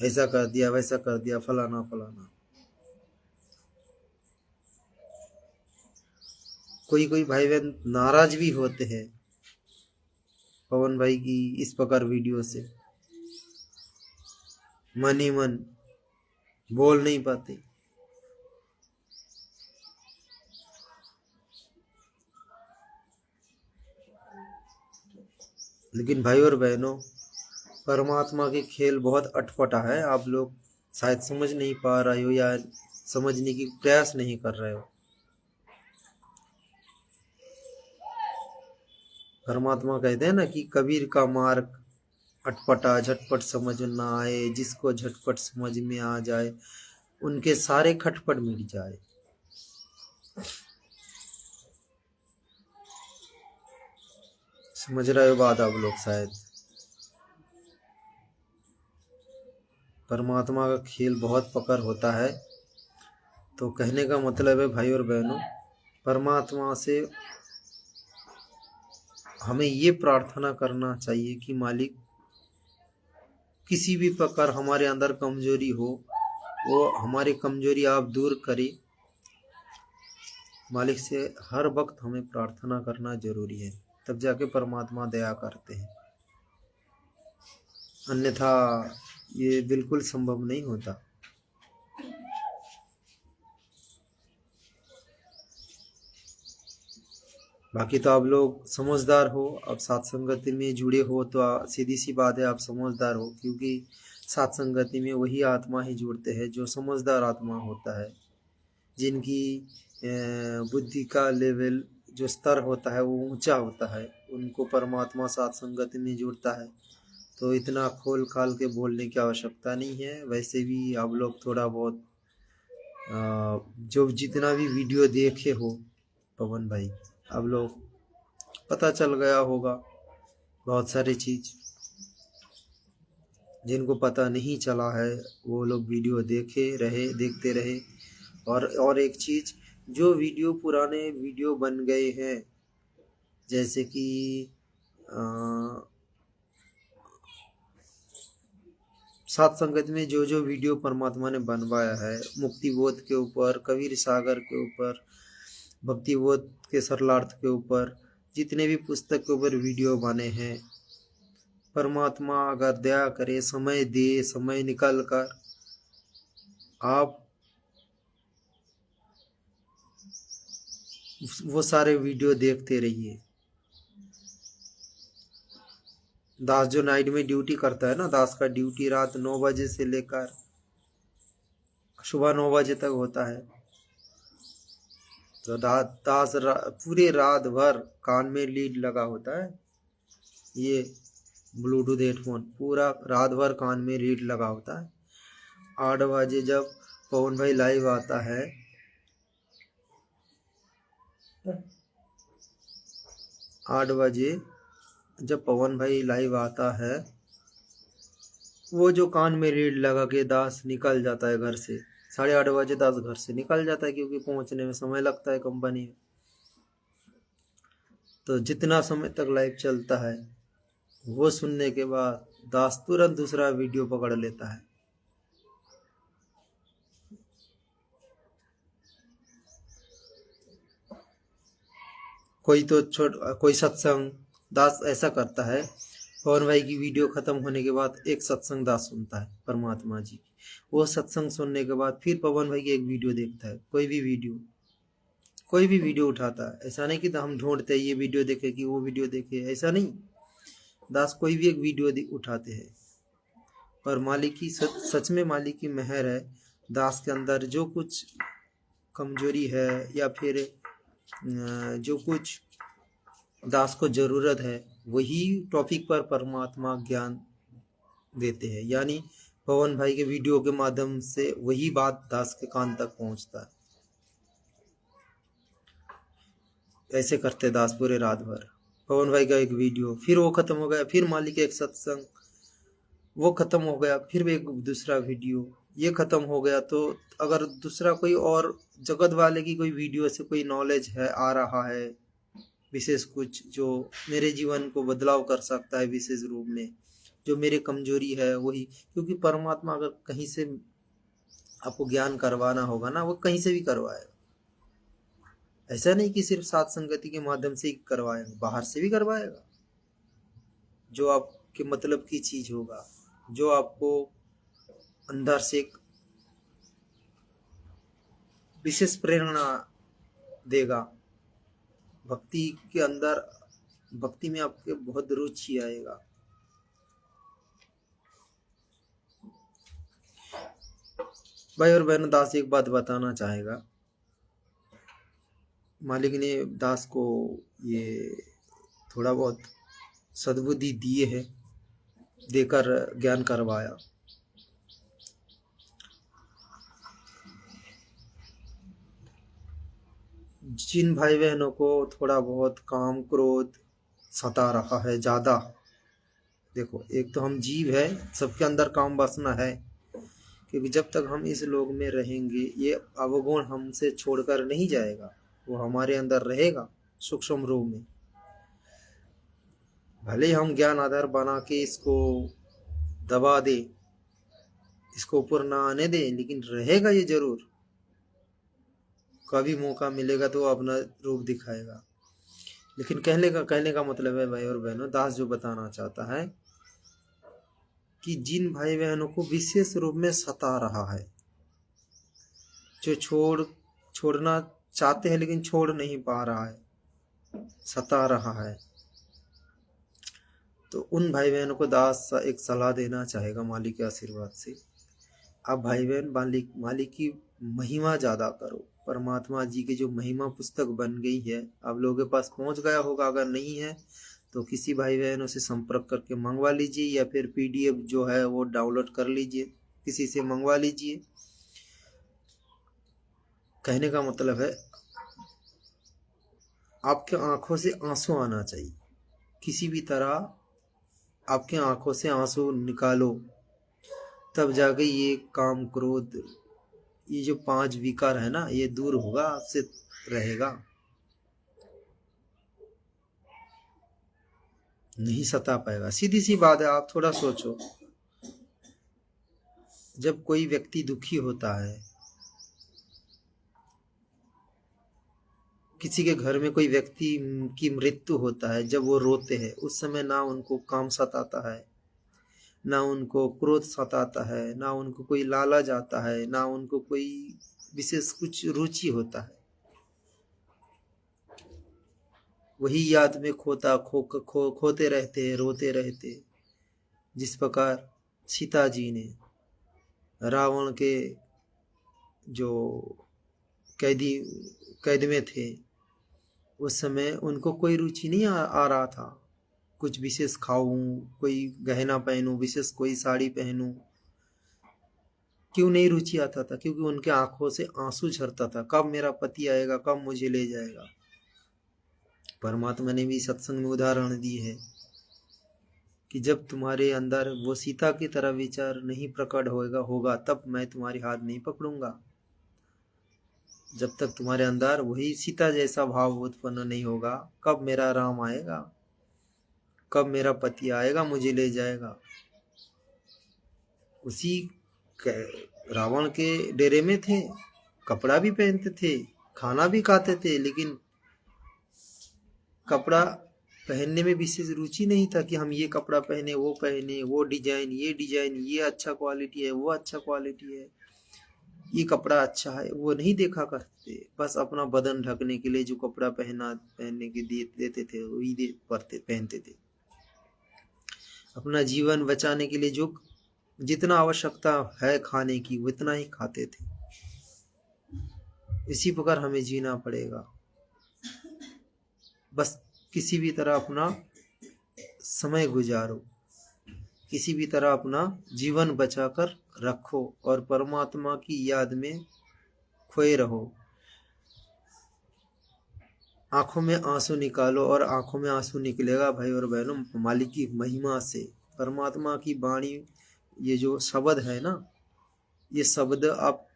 ऐसा कर दिया वैसा कर दिया, फलाना फलाना। कोई कोई भाई बहन नाराज भी होते हैं पवन भाई की इस प्रकार वीडियो से, मन ही मन बोल नहीं पाते। लेकिन भाई और बहनों, परमात्मा के खेल बहुत अटपटा है। आप लोग शायद समझ नहीं पा रहे हो या समझने की प्रयास नहीं कर रहे हो। परमात्मा कहते हैं ना कि कबीर का मार्ग अटपटा, झटपट समझ ना आए, जिसको झटपट समझ में आ जाए उनके सारे खटपट मिट जाए। समझ रहे हो बात आप लोग शायद। परमात्मा का खेल बहुत पकड़ होता है। तो कहने का मतलब है भाई और बहनों, परमात्मा से हमें ये प्रार्थना करना चाहिए कि मालिक किसी भी प्रकार हमारे अंदर कमजोरी हो, वो हमारी कमजोरी आप दूर करें। मालिक से हर वक्त हमें प्रार्थना करना जरूरी है, तब जाके परमात्मा दया करते हैं, अन्यथा ये बिल्कुल संभव नहीं होता। बाकी तो आप लोग समझदार हो, अब सत्संगति में जुड़े हो तो सीधी सी बात है, आप समझदार हो, क्योंकि सत्संगति में वही आत्मा ही जुड़ते हैं जो समझदार आत्मा होता है, जिनकी बुद्धि का लेवल जो स्तर होता है वो ऊंचा होता है, उनको परमात्मा सत्संगति में जुड़ता है। तो इतना खोल खाल के बोलने की आवश्यकता नहीं है। वैसे भी आप लोग थोड़ा बहुत जो जितना भी वीडियो देखे हो पवन भाई, आप लोग पता चल गया होगा बहुत सारी चीज। जिनको पता नहीं चला है वो लोग वीडियो देखते रहे। और एक चीज, जो वीडियो पुराने वीडियो बन गए हैं, जैसे कि सात संगत में जो जो वीडियो परमात्मा ने बनवाया है, मुक्ति बोध के ऊपर, कबीर सागर के ऊपर, भक्ति बोध के सरलार्थ के ऊपर, जितने भी पुस्तक के ऊपर वीडियो बने हैं, परमात्मा अगर दया करे, समय दे, समय निकाल कर आप वो सारे वीडियो देखते रहिए। दास जो नाइट में ड्यूटी करता है ना, दास का ड्यूटी रात 9 बजे से लेकर सुबह 9 बजे तक होता है। तो दास पूरे रात भर कान में लीड लगा होता है, ये ब्लूटूथ हेडफोन पूरा रात भर कान में लीड लगा होता है। 8 बजे जब पवन भाई लाइव आता है, 8 बजे जब पवन भाई लाइव आता है, वो जो कान में लीड लगा के दास निकल जाता है घर से। 8:30 बजे दास घर से निकल जाता है, क्योंकि पहुंचने में समय लगता है कंपनी में। तो जितना समय तक लाइव चलता है, वो सुनने के बाद दास तुरंत दूसरा वीडियो पकड़ लेता है। कोई सत्संग दास ऐसा करता है, पवन भाई की वीडियो खत्म होने के बाद एक सत्संग दास सुनता है परमात्मा जी की। वो सत्संग सुनने के बाद फिर पवन भाई की एक वीडियो देखता है, कोई भी वीडियो उठाता है। ऐसा नहीं कि हम ढूंढते हैं ये वीडियो देखे कि वो वीडियो देखे, ऐसा नहीं। दास कोई भी एक वीडियो उठाते हैं, और मालिक की सच में मालिक की मेहर है। दास के अंदर जो कुछ कमजोरी है या फिर जो कुछ दास को जरूरत है, वही टॉपिक पर परमात्मा ज्ञान देते हैं। यानी पवन भाई के वीडियो के माध्यम से वही बात दास के कान तक पहुंचता है। ऐसे करते दास पूरे रात भर। पवन भाई का एक वीडियो, फिर वो खत्म हो गया, फिर मालिक एक सत्संग, वो खत्म हो गया, फिर एक दूसरा वीडियो, ये खत्म हो गया। तो अगर दूसरा कोई और जगत वाले की कोई वीडियो से कोई नॉलेज है आ रहा है, विशेष कुछ जो मेरे जीवन को बदलाव कर सकता है, विशेष रूप में जो मेरी कमजोरी है वही, क्योंकि परमात्मा अगर कहीं से आपको ज्ञान करवाना होगा ना, वो कहीं से भी करवाएगा। ऐसा नहीं कि सिर्फ सात संगति के माध्यम से ही करवाएगा, बाहर से भी करवाएगा। जो आपके मतलब की चीज होगा, जो आपको अंदर से एक विशेष प्रेरणा देगा। भक्ति के अंदर, भक्ति में आपके बहुत रुचि आएगा। भाई और बहनों, दास एक बात बताना चाहेगा। मालिक ने दास को ये थोड़ा बहुत सद्बुद्धि दिए है, देकर ज्ञान करवाया। जिन भाई बहनों को थोड़ा बहुत काम क्रोध सता रहा है ज्यादा, देखो एक तो हम जीव है, सबके अंदर काम वासना है, क्योंकि जब तक हम इस लोक में रहेंगे ये अवगुण हमसे छोड़कर नहीं जाएगा, वो हमारे अंदर रहेगा सूक्ष्म रूप में। भले हम ज्ञान आधार बना के इसको दबा दे, इसको ऊपर ना आने दे, लेकिन रहेगा ये जरूर। कभी मौका मिलेगा तो अपना रूप दिखाएगा। लेकिन कहने का मतलब है भाई और बहनों, दास जो बताना चाहता है कि जिन भाई बहनों को विशेष रूप में सता रहा है, जो छोड़ना चाहते हैं लेकिन छोड़ नहीं पा रहा है, सता रहा है, तो उन भाई बहनों को दास एक सलाह देना चाहेगा मालिक के आशीर्वाद से। आप भाई बहन मालिक की महिमा ज्यादा करो। परमात्मा जी की जो महिमा पुस्तक बन गई है, आप लोगों के पास पहुंच गया होगा। अगर नहीं है तो किसी भाई बहनों से संपर्क करके मंगवा लीजिए, या फिर PDF जो है वो डाउनलोड कर लीजिए, किसी से मंगवा लीजिए। कहने का मतलब है आपके आंखों से आंसू आना चाहिए, किसी भी तरह आपके आंखों से आंसू निकालो, तब जाके ये काम क्रोध, ये जो 5 विकार है ना, ये दूर होगा, आपसे रहेगा, नहीं सता पाएगा। सीधी सी बात है, आप थोड़ा सोचो। जब कोई व्यक्ति दुखी होता है, किसी के घर में कोई व्यक्ति की मृत्यु होता है, जब वो रोते हैं उस समय ना उनको काम सताता है, ना उनको क्रोध सताता है, ना उनको कोई लालच आता है, ना उनको कोई विशेष कुछ रुचि होता है। वही याद में खोते रहते हैं, रोते रहते हैं। जिस प्रकार सीता जी ने रावण के जो कैदी कैद में थे, उस समय उनको कोई रुचि नहीं आ रहा था कुछ विशेष खाऊं, कोई गहना पहनूं, विशेष कोई साड़ी पहनूं। क्यों नहीं रुचि आता था? क्योंकि उनके आंखों से आंसू झरता था, कब मेरा पति आएगा, कब मुझे ले जाएगा। परमात्मा ने भी सत्संग में उदाहरण दी है कि जब तुम्हारे अंदर वो सीता की तरह विचार नहीं प्रकट होगा तब मैं तुम्हारी हाथ नहीं पकड़ूंगा। जब तक तुम्हारे अंदर वही सीता जैसा भाव उत्पन्न नहीं होगा, कब मेरा राम आएगा, कब मेरा पति आएगा, मुझे ले जाएगा। उसी रावण के डेरे में थे, कपड़ा भी पहनते थे, खाना भी खाते थे, लेकिन कपड़ा पहनने में विशेष रुचि नहीं था कि हम ये कपड़ा पहने, वो डिजाइन, ये अच्छा क्वालिटी है, वो अच्छा क्वालिटी है, ये कपड़ा अच्छा है, वो नहीं देखा करते। बस अपना बदन ढकने के लिए जो कपड़ा पहनने के देते थे वही पहनते थे। अपना जीवन बचाने के लिए जो जितना आवश्यकता है खाने की उतना ही खाते थे। इसी प्रकार हमें जीना पड़ेगा। बस किसी भी तरह अपना समय गुजारो, किसी भी तरह अपना जीवन बचाकर रखो और परमात्मा की याद में खोए रहो। आंखों में आंसू निकालो, और आंखों में आंसू निकलेगा भाई और बहनों मालिक की महिमा से, परमात्मा की वाणी। ये जो शब्द है ना, ये शब्द आप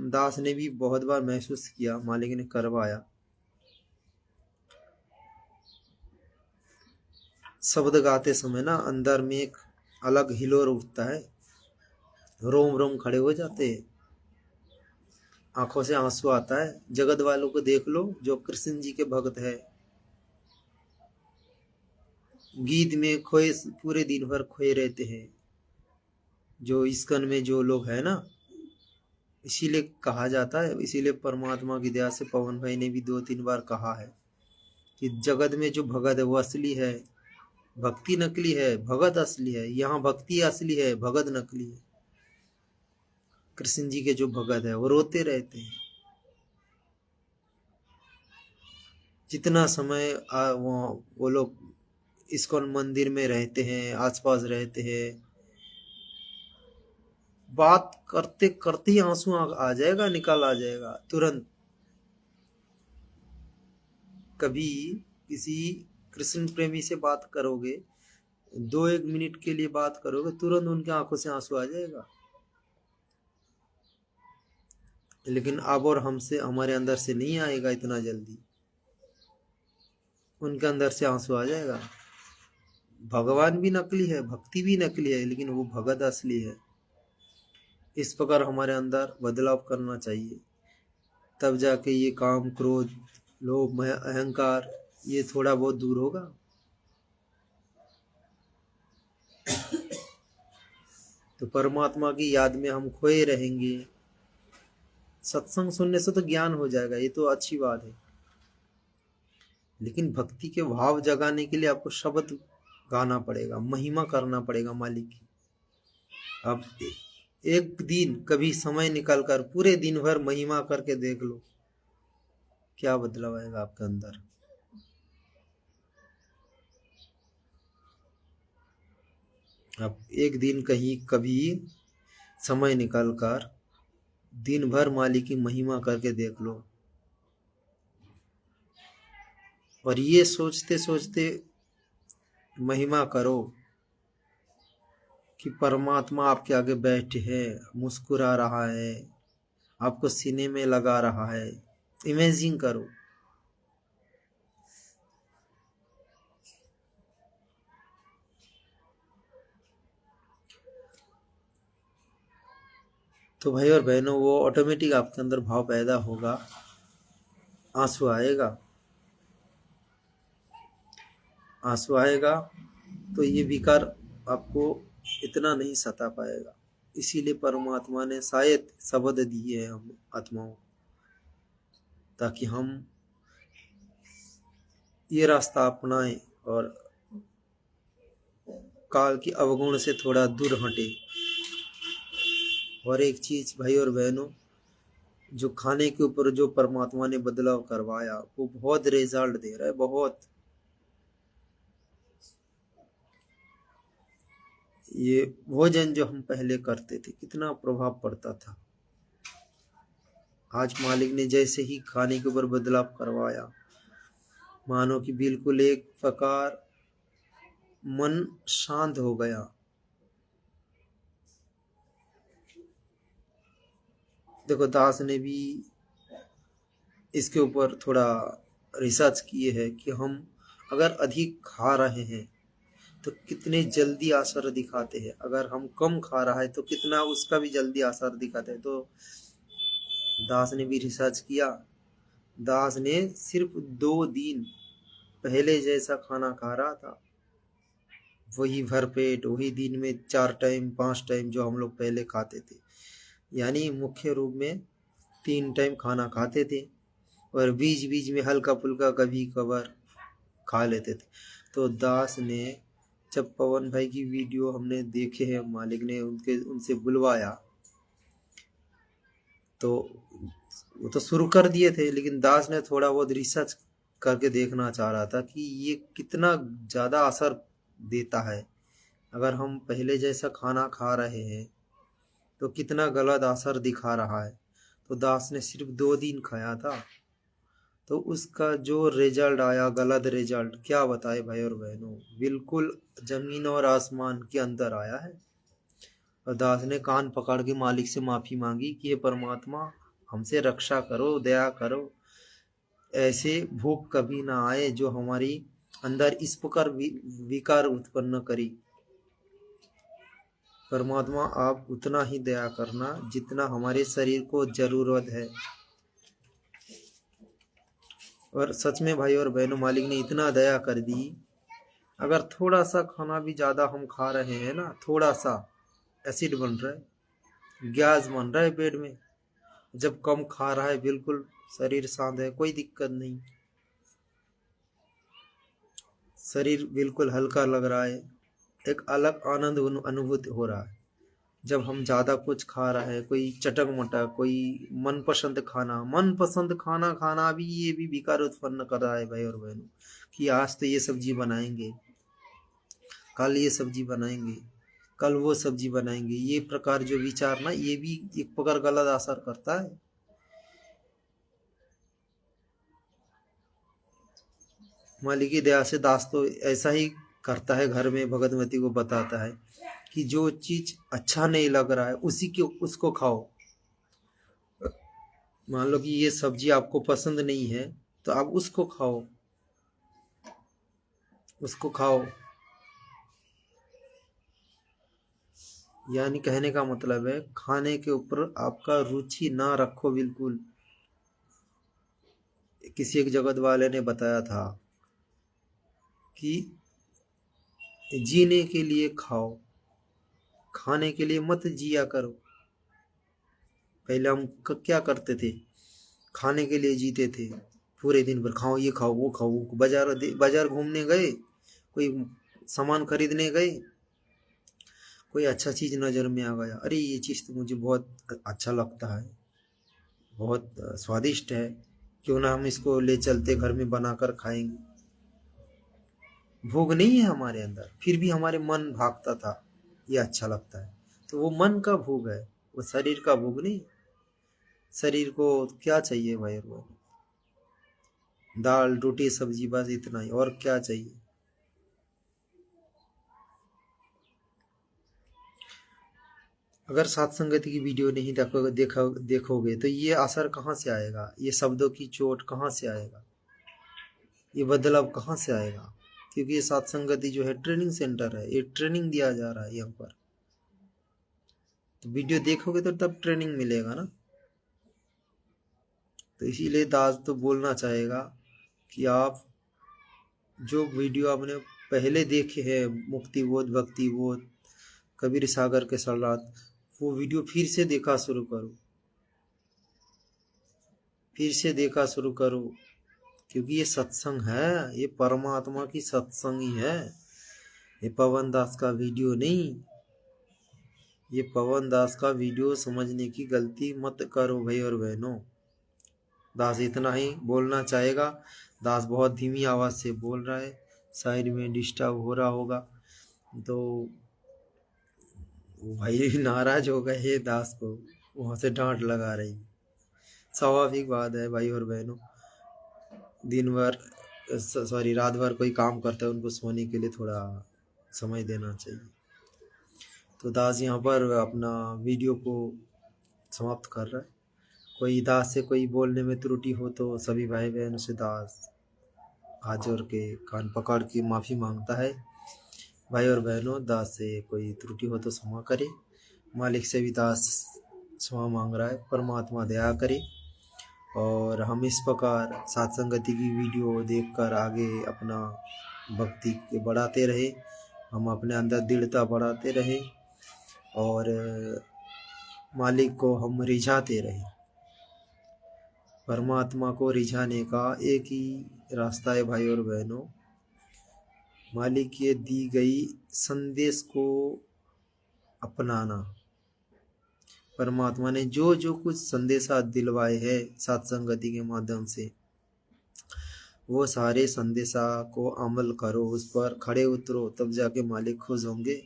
दास ने भी बहुत बार महसूस किया, मालिक ने करवाया। शब्द गाते समय ना अंदर में एक अलग हिलोर उठता है, रोम रोम खड़े हो जाते हैं, आंखों से आंसू आता है। जगत वालों को देख लो जो कृष्ण जी के भक्त है, गीत में खोए, पूरे दिन भर खोए रहते हैं। जो इस्कन में जो लोग है ना, इसीलिए कहा जाता है, इसीलिए परमात्मा की दया से पवन भाई ने भी 2-3 बार कहा है कि जगत में जो भगत है वो असली है, भक्ति नकली है, भगत असली है। यहाँ भक्ति असली है, भगत नकली है। कृष्ण जी के जो भगत है वो रोते रहते हैं। जितना समय वो लोग इस्कॉन मंदिर में रहते हैं, आसपास रहते हैं, बात करते करते ही आंसू आ जाएगा, निकल आ जाएगा तुरंत। कभी किसी कृष्ण प्रेमी से बात करोगे, 2-1 मिनट के लिए बात करोगे, तुरंत उनकी आंखों से आंसू आ जाएगा। लेकिन अब और हमसे, हमारे अंदर से नहीं आएगा इतना जल्दी, उनके अंदर से आंसू आ जाएगा। भगवान भी नकली है, भक्ति भी नकली है, लेकिन वो भगत असली है। इस प्रकार हमारे अंदर बदलाव करना चाहिए, तब जाके ये काम, क्रोध, लोभ, अहंकार ये थोड़ा बहुत दूर होगा। तो परमात्मा की याद में हम खोए रहेंगे। सत्संग सुनने से तो ज्ञान हो जाएगा, ये तो अच्छी बात है, लेकिन भक्ति के भाव जगाने के लिए आपको शब्द गाना पड़ेगा, महिमा करना पड़ेगा मालिक की। अब एक दिन कभी समय निकालकर पूरे दिन भर महिमा करके देख लो, क्या बदलाव आएगा आपके अंदर। अब एक दिन कहीं कभी समय निकालकर दिन भर मालिक की महिमा करके देख लो, और ये सोचते सोचते महिमा करो कि परमात्मा आपके आगे बैठे है, मुस्कुरा रहा है, आपको सीने में लगा रहा है। इमेजिन करो। तो भाई और बहनों वो ऑटोमेटिक आपके अंदर भाव पैदा होगा, आंसू आएगा, आंसू आएगा तो ये विकार आपको इतना नहीं सता पाएगा। इसीलिए परमात्मा ने शायद शब्द दिए हैं हम आत्माओं, ताकि हम ये रास्ता अपनाएं और काल की अवगुण से थोड़ा दूर हटे। और एक चीज भाई और बहनों, जो खाने के ऊपर जो परमात्मा ने बदलाव करवाया वो बहुत रिजल्ट दे रहा है, बहुत। ये भोजन जो हम पहले करते थे कितना प्रभाव पड़ता था, आज मालिक ने जैसे ही खाने के ऊपर बदलाव करवाया, मानो कि बिल्कुल एक प्रकार मन शांत हो गया। देखो दास ने भी इसके ऊपर थोड़ा रिसर्च किए है कि हम अगर अधिक खा रहे हैं तो कितने जल्दी असर दिखाते हैं, अगर हम कम खा रहा है तो कितना उसका भी जल्दी असर दिखाते हैं। तो दास ने भी रिसर्च किया। दास ने सिर्फ 2 दिन पहले जैसा खाना खा रहा था, वही भरपेट, वही दिन में 4 टाइम 5 टाइम जो हम लोग पहले खाते थे, यानी मुख्य रूप में 3 टाइम खाना खाते थे और बीच बीच में हल्का फुल्का कभी कभार खा लेते थे। तो दास ने जब पवन भाई की वीडियो हमने देखे हैं, मालिक ने उनसे बुलवाया, तो वो तो शुरू कर दिए थे, लेकिन दास ने थोड़ा बहुत रिसर्च करके देखना चाह रहा था कि ये कितना ज़्यादा असर देता है। अगर हम पहले जैसा खाना खा रहे हैं तो कितना गलत असर दिखा रहा है। तो दास ने सिर्फ 2 दिन खाया था, तो उसका जो रिजल्ट आया, गलत रिजल्ट, क्या बताए भाई और बहनों, बिल्कुल जमीन और आसमान के अंदर आया है। और दास ने कान पकड़ के मालिक से माफी मांगी कि हे परमात्मा, हमसे रक्षा करो, दया करो, ऐसे भूख कभी ना आए जो हमारी अंदर इस प्रकार विकार उत्पन्न करी। परमात्मा आप उतना ही दया करना जितना हमारे शरीर को जरूरत है। और सच में भाई और बहनों, मालिक ने इतना दया कर दी, अगर थोड़ा सा खाना भी ज़्यादा हम खा रहे हैं ना, थोड़ा सा एसिड बन रहा है, गैस बन रहा है पेट में, जब कम खा रहा है बिल्कुल शरीर शांत है, कोई दिक्कत नहीं, शरीर बिल्कुल हल्का लग रहा है, एक अलग आनंद अनुभूति हो रहा है। जब हम ज़्यादा कुछ खा रहा है, कोई चटक मटक, कोई मनपसंद खाना खाना भी, ये भी विकार उत्पन्न कर रहा है भाई और बहनों, कि आज तो ये सब्जी बनाएंगे, कल ये सब्जी बनाएंगे, कल वो सब्जी बनाएंगे, ये प्रकार जो विचार ना, ये भी एक प्रकार गलत असर करता है। मालिक की दया से दास तो ऐसा ही करता है, घर में भगतमती को बताता है कि जो चीज अच्छा नहीं लग रहा है उसको खाओ। मान लो कि ये सब्जी आपको पसंद नहीं है तो आप उसको खाओ, उसको खाओ। यानी कहने का मतलब है, खाने के ऊपर आपका रुचि ना रखो बिल्कुल। किसी एक जगत वाले ने बताया था कि जीने के लिए खाओ, खाने के लिए मत जिया करो। पहले हम क्या करते थे, खाने के लिए जीते थे, पूरे दिन भर खाओ, ये खाओ, वो खाओ, बाजार घूमने गए, कोई सामान खरीदने गए, कोई अच्छा चीज़ नज़र में आ गया, अरे ये चीज़ तो मुझे बहुत अच्छा लगता है, बहुत स्वादिष्ट है, क्यों ना हम इसको ले चलते, घर में बनाकर खाएंगे। भोग नहीं है हमारे अंदर, फिर भी हमारे मन भागता था, ये अच्छा लगता है। तो वो मन का भोग है, वो शरीर का भोग नहीं। शरीर को क्या चाहिए भाई, वो दाल रोटी सब्जी, बस इतना ही, और क्या चाहिए। अगर सत्संगति की वीडियो नहीं देखोगे तो ये असर कहाँ से आएगा, ये शब्दों की चोट कहाँ से आएगा, ये बदलाव कहाँ से आएगा। क्योंकि ये सत्संगति जो है ट्रेनिंग सेंटर है, ये ट्रेनिंग दिया जा रहा है यहाँ पर। तो वीडियो देखोगे तो तब ट्रेनिंग मिलेगा ना। तो इसीलिए दास तो बोलना चाहेगा कि आप जो वीडियो आपने पहले देखे हैं, मुक्ति बोध, भक्ति बोध, कबीर सागर के सलात, वो वीडियो फिर से देखा शुरू करो, फिर से देखा शुरू करो, क्योंकि ये सत्संग है, ये परमात्मा की सत्संग ही है। ये पवन दास का वीडियो नहीं। ये पवन दास का वीडियो समझने की गलती मत करो भाई और बहनों। दास इतना ही बोलना चाहेगा। दास बहुत धीमी आवाज से बोल रहा है, साइड में डिस्टर्ब हो रहा होगा, तो भाई नाराज हो गए दास को, वहां से डांट लगा रही। स्वाभाविक बात है भाई और बहनों, दिन भर सॉरी रात भर कोई काम करता है, उनको सोने के लिए थोड़ा समय देना चाहिए। तो दास यहाँ पर अपना वीडियो को समाप्त कर रहा है। कोई दास से कोई बोलने में त्रुटि हो तो सभी भाई बहन से दास हाथ जोड़ के कान पकड़ के माफ़ी मांगता है। भाई और बहनों, दास से कोई त्रुटि हो तो क्षमा करे। मालिक से भी दास क्षमा मांग रहा है, परमात्मा दया करे और हम इस प्रकार सत्संगति की वीडियो देखकर आगे अपना भक्ति के बढ़ाते रहे, हम अपने अंदर दृढ़ता बढ़ाते रहे और मालिक को हम रिझाते रहे। परमात्मा को रिझाने का एक ही रास्ता है भाई और बहनों, मालिक की दी गई संदेश को अपनाना। परमात्मा ने जो जो कुछ संदेशा दिलवाए हैं सत्संगति के माध्यम से, वो सारे संदेशा को अमल करो, उस पर खड़े उतरो, तब जाके मालिक खुश होंगे।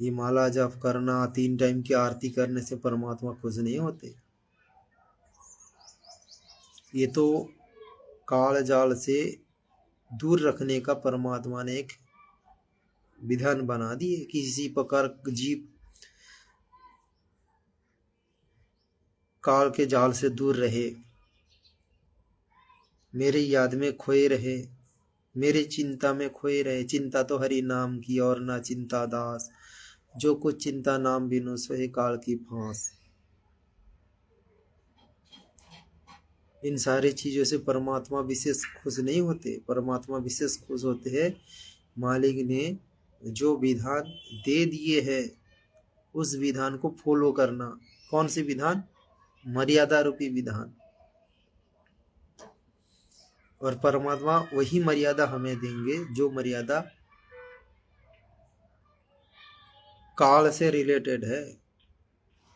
ये माला जप करना, 3 टाइम की आरती करने से परमात्मा खुश नहीं होते। ये तो काल जाल से दूर रखने का परमात्मा ने एक विधान बना दिए। किसी प्रकार जीव काल के जाल से दूर रहे, मेरे याद में खोए रहे, मेरे चिंता में खोए रहे। चिंता तो हरि नाम की और ना चिंता दास, जो कुछ चिंता नाम बिनु सोहे काल की फांस। इन सारी चीजों से परमात्मा विशेष खुश नहीं होते। परमात्मा विशेष खुश होते हैं मालिक ने जो विधान दे दिए हैं उस विधान को फॉलो करना। कौन से विधान? मर्यादा रूपी विधान। और परमात्मा वही मर्यादा हमें देंगे जो मर्यादा काल से रिलेटेड है,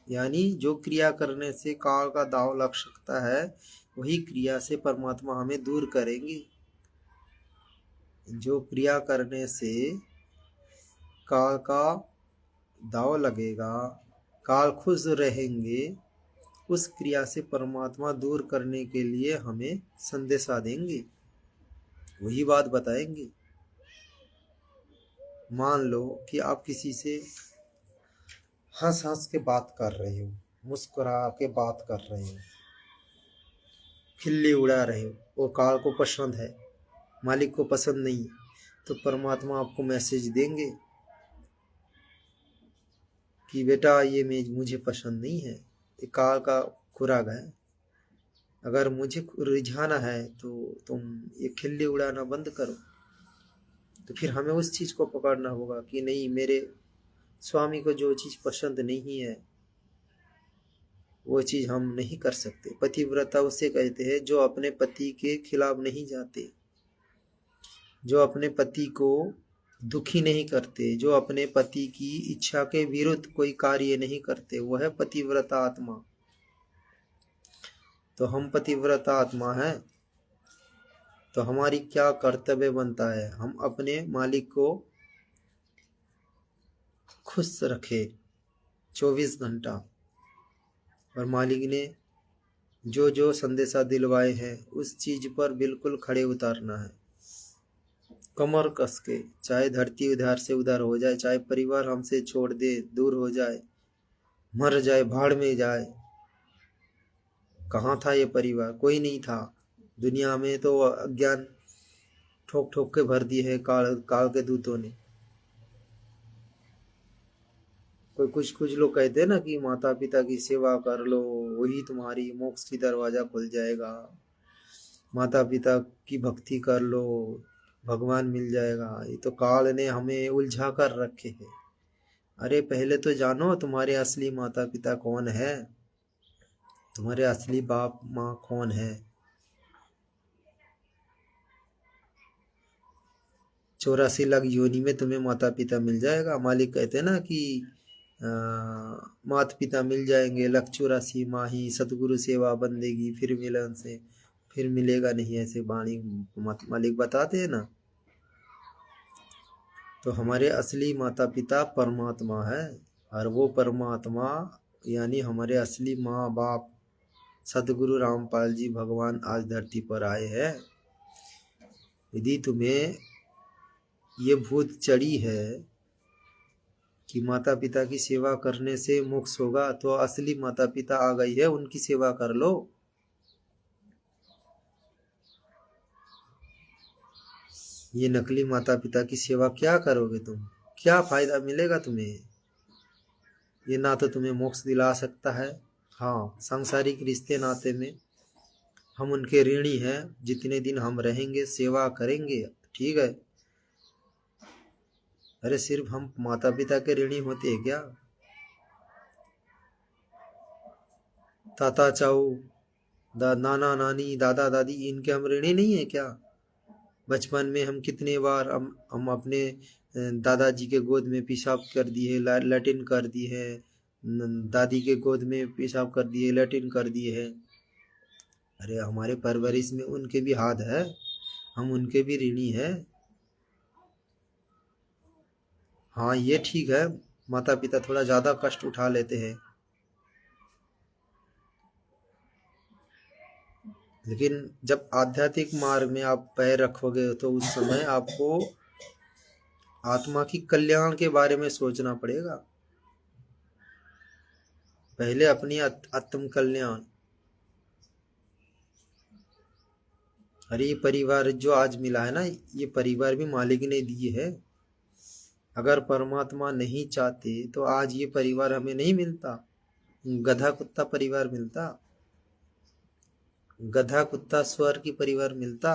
यानी जो क्रिया करने से काल का दाव लग सकता है वही क्रिया से परमात्मा हमें दूर करेंगे। जो क्रिया करने से काल का दाव लगेगा, काल खुश रहेंगे, उस क्रिया से परमात्मा दूर करने के लिए हमें संदेशा देंगे, वही बात बताएंगे। मान लो कि आप किसी से हंस हंस के बात कर रहे हो, मुस्कुरा के बात कर रहे हो, खिल्ली उड़ा रहे हो, वो काल को पसंद है, मालिक को पसंद नहीं, तो परमात्मा आपको मैसेज देंगे कि बेटा ये मुझे पसंद नहीं है, ये काल का खुराक है। अगर मुझे रिझाना है तो तुम ये खिल्ली उड़ाना बंद करो। तो फिर हमें उस चीज को पकड़ना होगा कि नहीं, मेरे स्वामी को जो चीज पसंद नहीं है वो चीज हम नहीं कर सकते। पतिव्रता उसे कहते हैं जो अपने पति के खिलाफ नहीं जाते, जो अपने पति को दुखी नहीं करते, जो अपने पति की इच्छा के विरुद्ध कोई कार्य नहीं करते, वह है पतिव्रता आत्मा। तो हम पतिव्रता आत्मा हैं, तो हमारी क्या कर्तव्य बनता है? हम अपने मालिक को खुश रखे 24 घंटा। और मालिक ने जो जो संदेशा दिलवाए हैं उस चीज पर बिल्कुल खड़े उतारना है, कमर कस के। चाहे धरती उधार से उधार हो जाए, चाहे परिवार हमसे छोड़ दे, दूर हो जाए, मर जाए, भाड़ में जाए। कहाँ था ये परिवार? कोई नहीं था। दुनिया में तो अज्ञान ठोक ठोक के भर दिए है काल के दूतों ने। कोई कुछ कुछ लोग कहते हैं ना कि माता पिता की सेवा कर लो, वही तुम्हारी मोक्ष की दरवाजा खुल जाएगा, माता पिता की भक्ति कर लो, भगवान मिल जाएगा। ये तो काल ने हमें उलझा कर रखे हैं। अरे पहले तो जानो तुम्हारे असली माता पिता कौन है, तुम्हारे असली बाप माँ कौन है। 84 लाख योनि में तुम्हें माता पिता मिल जाएगा। मालिक कहते हैं ना कि माता पिता मिल जाएंगे, लख 84 माही सतगुरु सेवा बंदेगी, फिर मिलन से फिर मिलेगा नहीं, ऐसे वाणी मालिक बताते हैं ना। तो हमारे असली माता पिता परमात्मा है, और वो परमात्मा यानी हमारे असली माँ बाप सतगुरु रामपाल जी भगवान आज धरती पर आए हैं। यदि तुम्हें ये भूत चढ़ी है कि माता पिता की सेवा करने से मोक्ष होगा, तो असली माता पिता आ गई है, उनकी सेवा कर लो। ये नकली माता पिता की सेवा क्या करोगे तुम, क्या फायदा मिलेगा तुम्हें। ये ना तो तुम्हें मोक्ष दिला सकता है, हाँ सांसारिक रिश्ते नाते में हम उनके ऋणी हैं, जितने दिन हम रहेंगे सेवा करेंगे, ठीक है। अरे सिर्फ हम माता पिता के ऋणी होते हैं क्या, ताता चाऊ नाना नानी दादा दादी इनके हम ऋणी नहीं है क्या। बचपन में हम कितने बार हम अपने दादाजी के गोद में पेशाब कर दिए, लैट्रिन कर दी है, दादी के गोद में पेशाब कर दिए, लैट्रिन कर दिए है। अरे हमारे परवरिश में उनके भी हाथ है, हम उनके भी ऋणी है। हाँ ये ठीक है, माता पिता थोड़ा ज़्यादा कष्ट उठा लेते हैं, लेकिन जब आध्यात्मिक मार्ग में आप पैर रखोगे तो उस समय आपको आत्मा की कल्याण के बारे में सोचना पड़ेगा। पहले अपनी आत्म कल्याण। अरे ये परिवार जो आज मिला है ना, ये परिवार भी मालिक ने दिए है। अगर परमात्मा नहीं चाहते तो आज ये परिवार हमें नहीं मिलता, गधा कुत्ता परिवार मिलता, गधा कुत्ता स्वर की परिवार मिलता।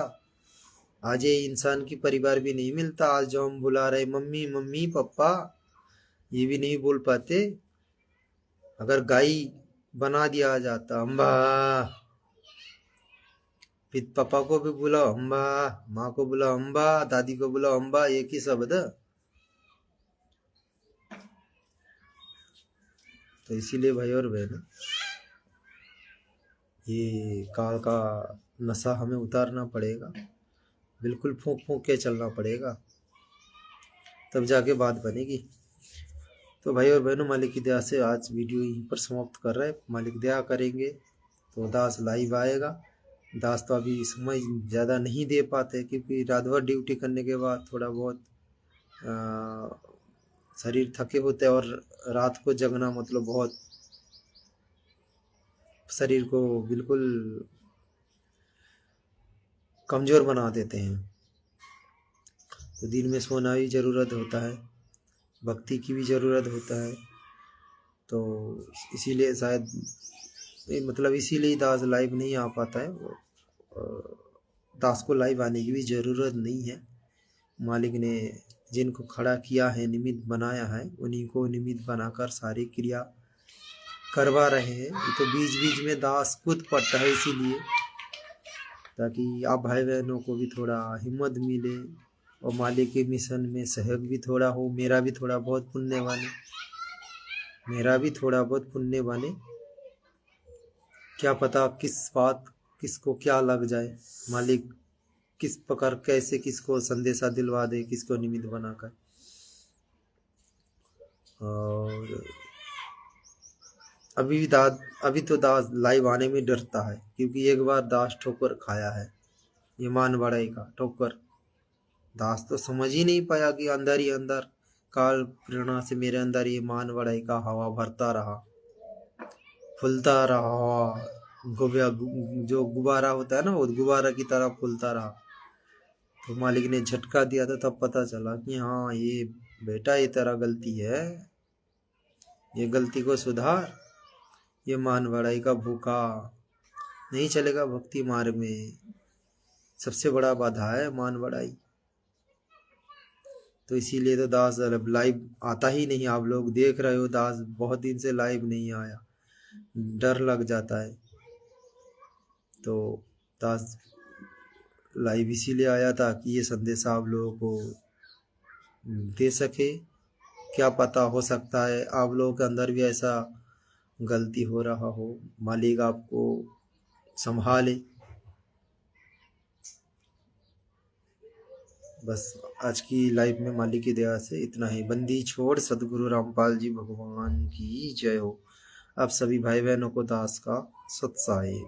आज ये इंसान की परिवार भी नहीं मिलता। आज जो हम बुला रहे मम्मी मम्मी पापा, ये भी नहीं बोल पाते। अगर गाय बना दिया जाता अम्बा, फिर पापा को भी बुलाओ अम्बा, माँ को बुलाओ अम्बा, दादी को बुलाओ अम्बा, एक ही शब्द। तो इसीलिए भाई और बहन, ये काल का नशा हमें उतारना पड़ेगा, बिल्कुल फूंक फूंक के चलना पड़ेगा, तब जाके बात बनेगी। तो भाई और बहनों, मालिक की दया से आज वीडियो यहीं पर समाप्त कर रहे हैं। मालिक दया करेंगे तो दास लाइव आएगा। दास तो अभी समय ज़्यादा नहीं दे पाते, क्योंकि रात भर ड्यूटी करने के बाद थोड़ा बहुत शरीर थके होते हैं, और रात को जगना मतलब बहुत शरीर को बिल्कुल कमज़ोर बना देते हैं। तो दिन में सोना भी ज़रूरत होता है, भक्ति की भी ज़रूरत होता है। तो इसीलिए शायद मतलब इसीलिए दास लाइव नहीं आ पाता है। दास को लाइव आने की भी ज़रूरत नहीं है। मालिक ने जिनको खड़ा किया है, निमित्त बनाया है, उन्हीं को निमित्त बनाकर सारी क्रिया करवा रहे हैं। तो बीच बीच में दास खुद पड़ता है, इसीलिए ताकि आप भाई बहनों को भी थोड़ा हिम्मत मिले और मालिक के मिशन में सहयोग भी थोड़ा हो। मेरा भी थोड़ा बहुत पुण्य बने, क्या पता किस बात किसको क्या लग जाए, मालिक किस प्रकार कैसे किसको संदेशा दिलवा दे, किसको निमित्त बनाकर। और अभी तो दास लाइव आने में डरता है, क्योंकि एक बार दास ठोकर खाया है, ये मान बड़ाई का ठोकर। दास तो समझ ही नहीं पाया कि अंदर ही अंदर काल प्रेरणा से मेरे अंदर ये मान बड़ाई का हवा भरता रहा, फूलता रहा, जो गुब्बारा होता है ना, वो गुब्बारा की तरह फूलता रहा। तो मालिक ने झटका दिया था, तब पता चला कि हाँ ये बेटा ये तेरा गलती है, ये गलती को सुधार। ये मान बढ़ाई का भूखा नहीं चलेगा भक्ति मार्ग में। सबसे बड़ा बाधा है मान बढ़ाई। तो इसीलिए तो दास अब लाइव आता ही नहीं। आप लोग देख रहे हो दास बहुत दिन से लाइव नहीं आया, डर लग जाता है। तो दास लाइव इसीलिए आया था कि ये संदेश आप लोगों को दे सके। क्या पता हो सकता है आप लोगों के अंदर भी ऐसा गलती हो रहा हो, मालिक आपको संभाले। बस आज की लाइफ में मालिक की दया से इतना ही। बंदी छोड़ सदगुरु रामपाल जी भगवान की जय हो। आप सभी भाई बहनों को दास का सत्साई।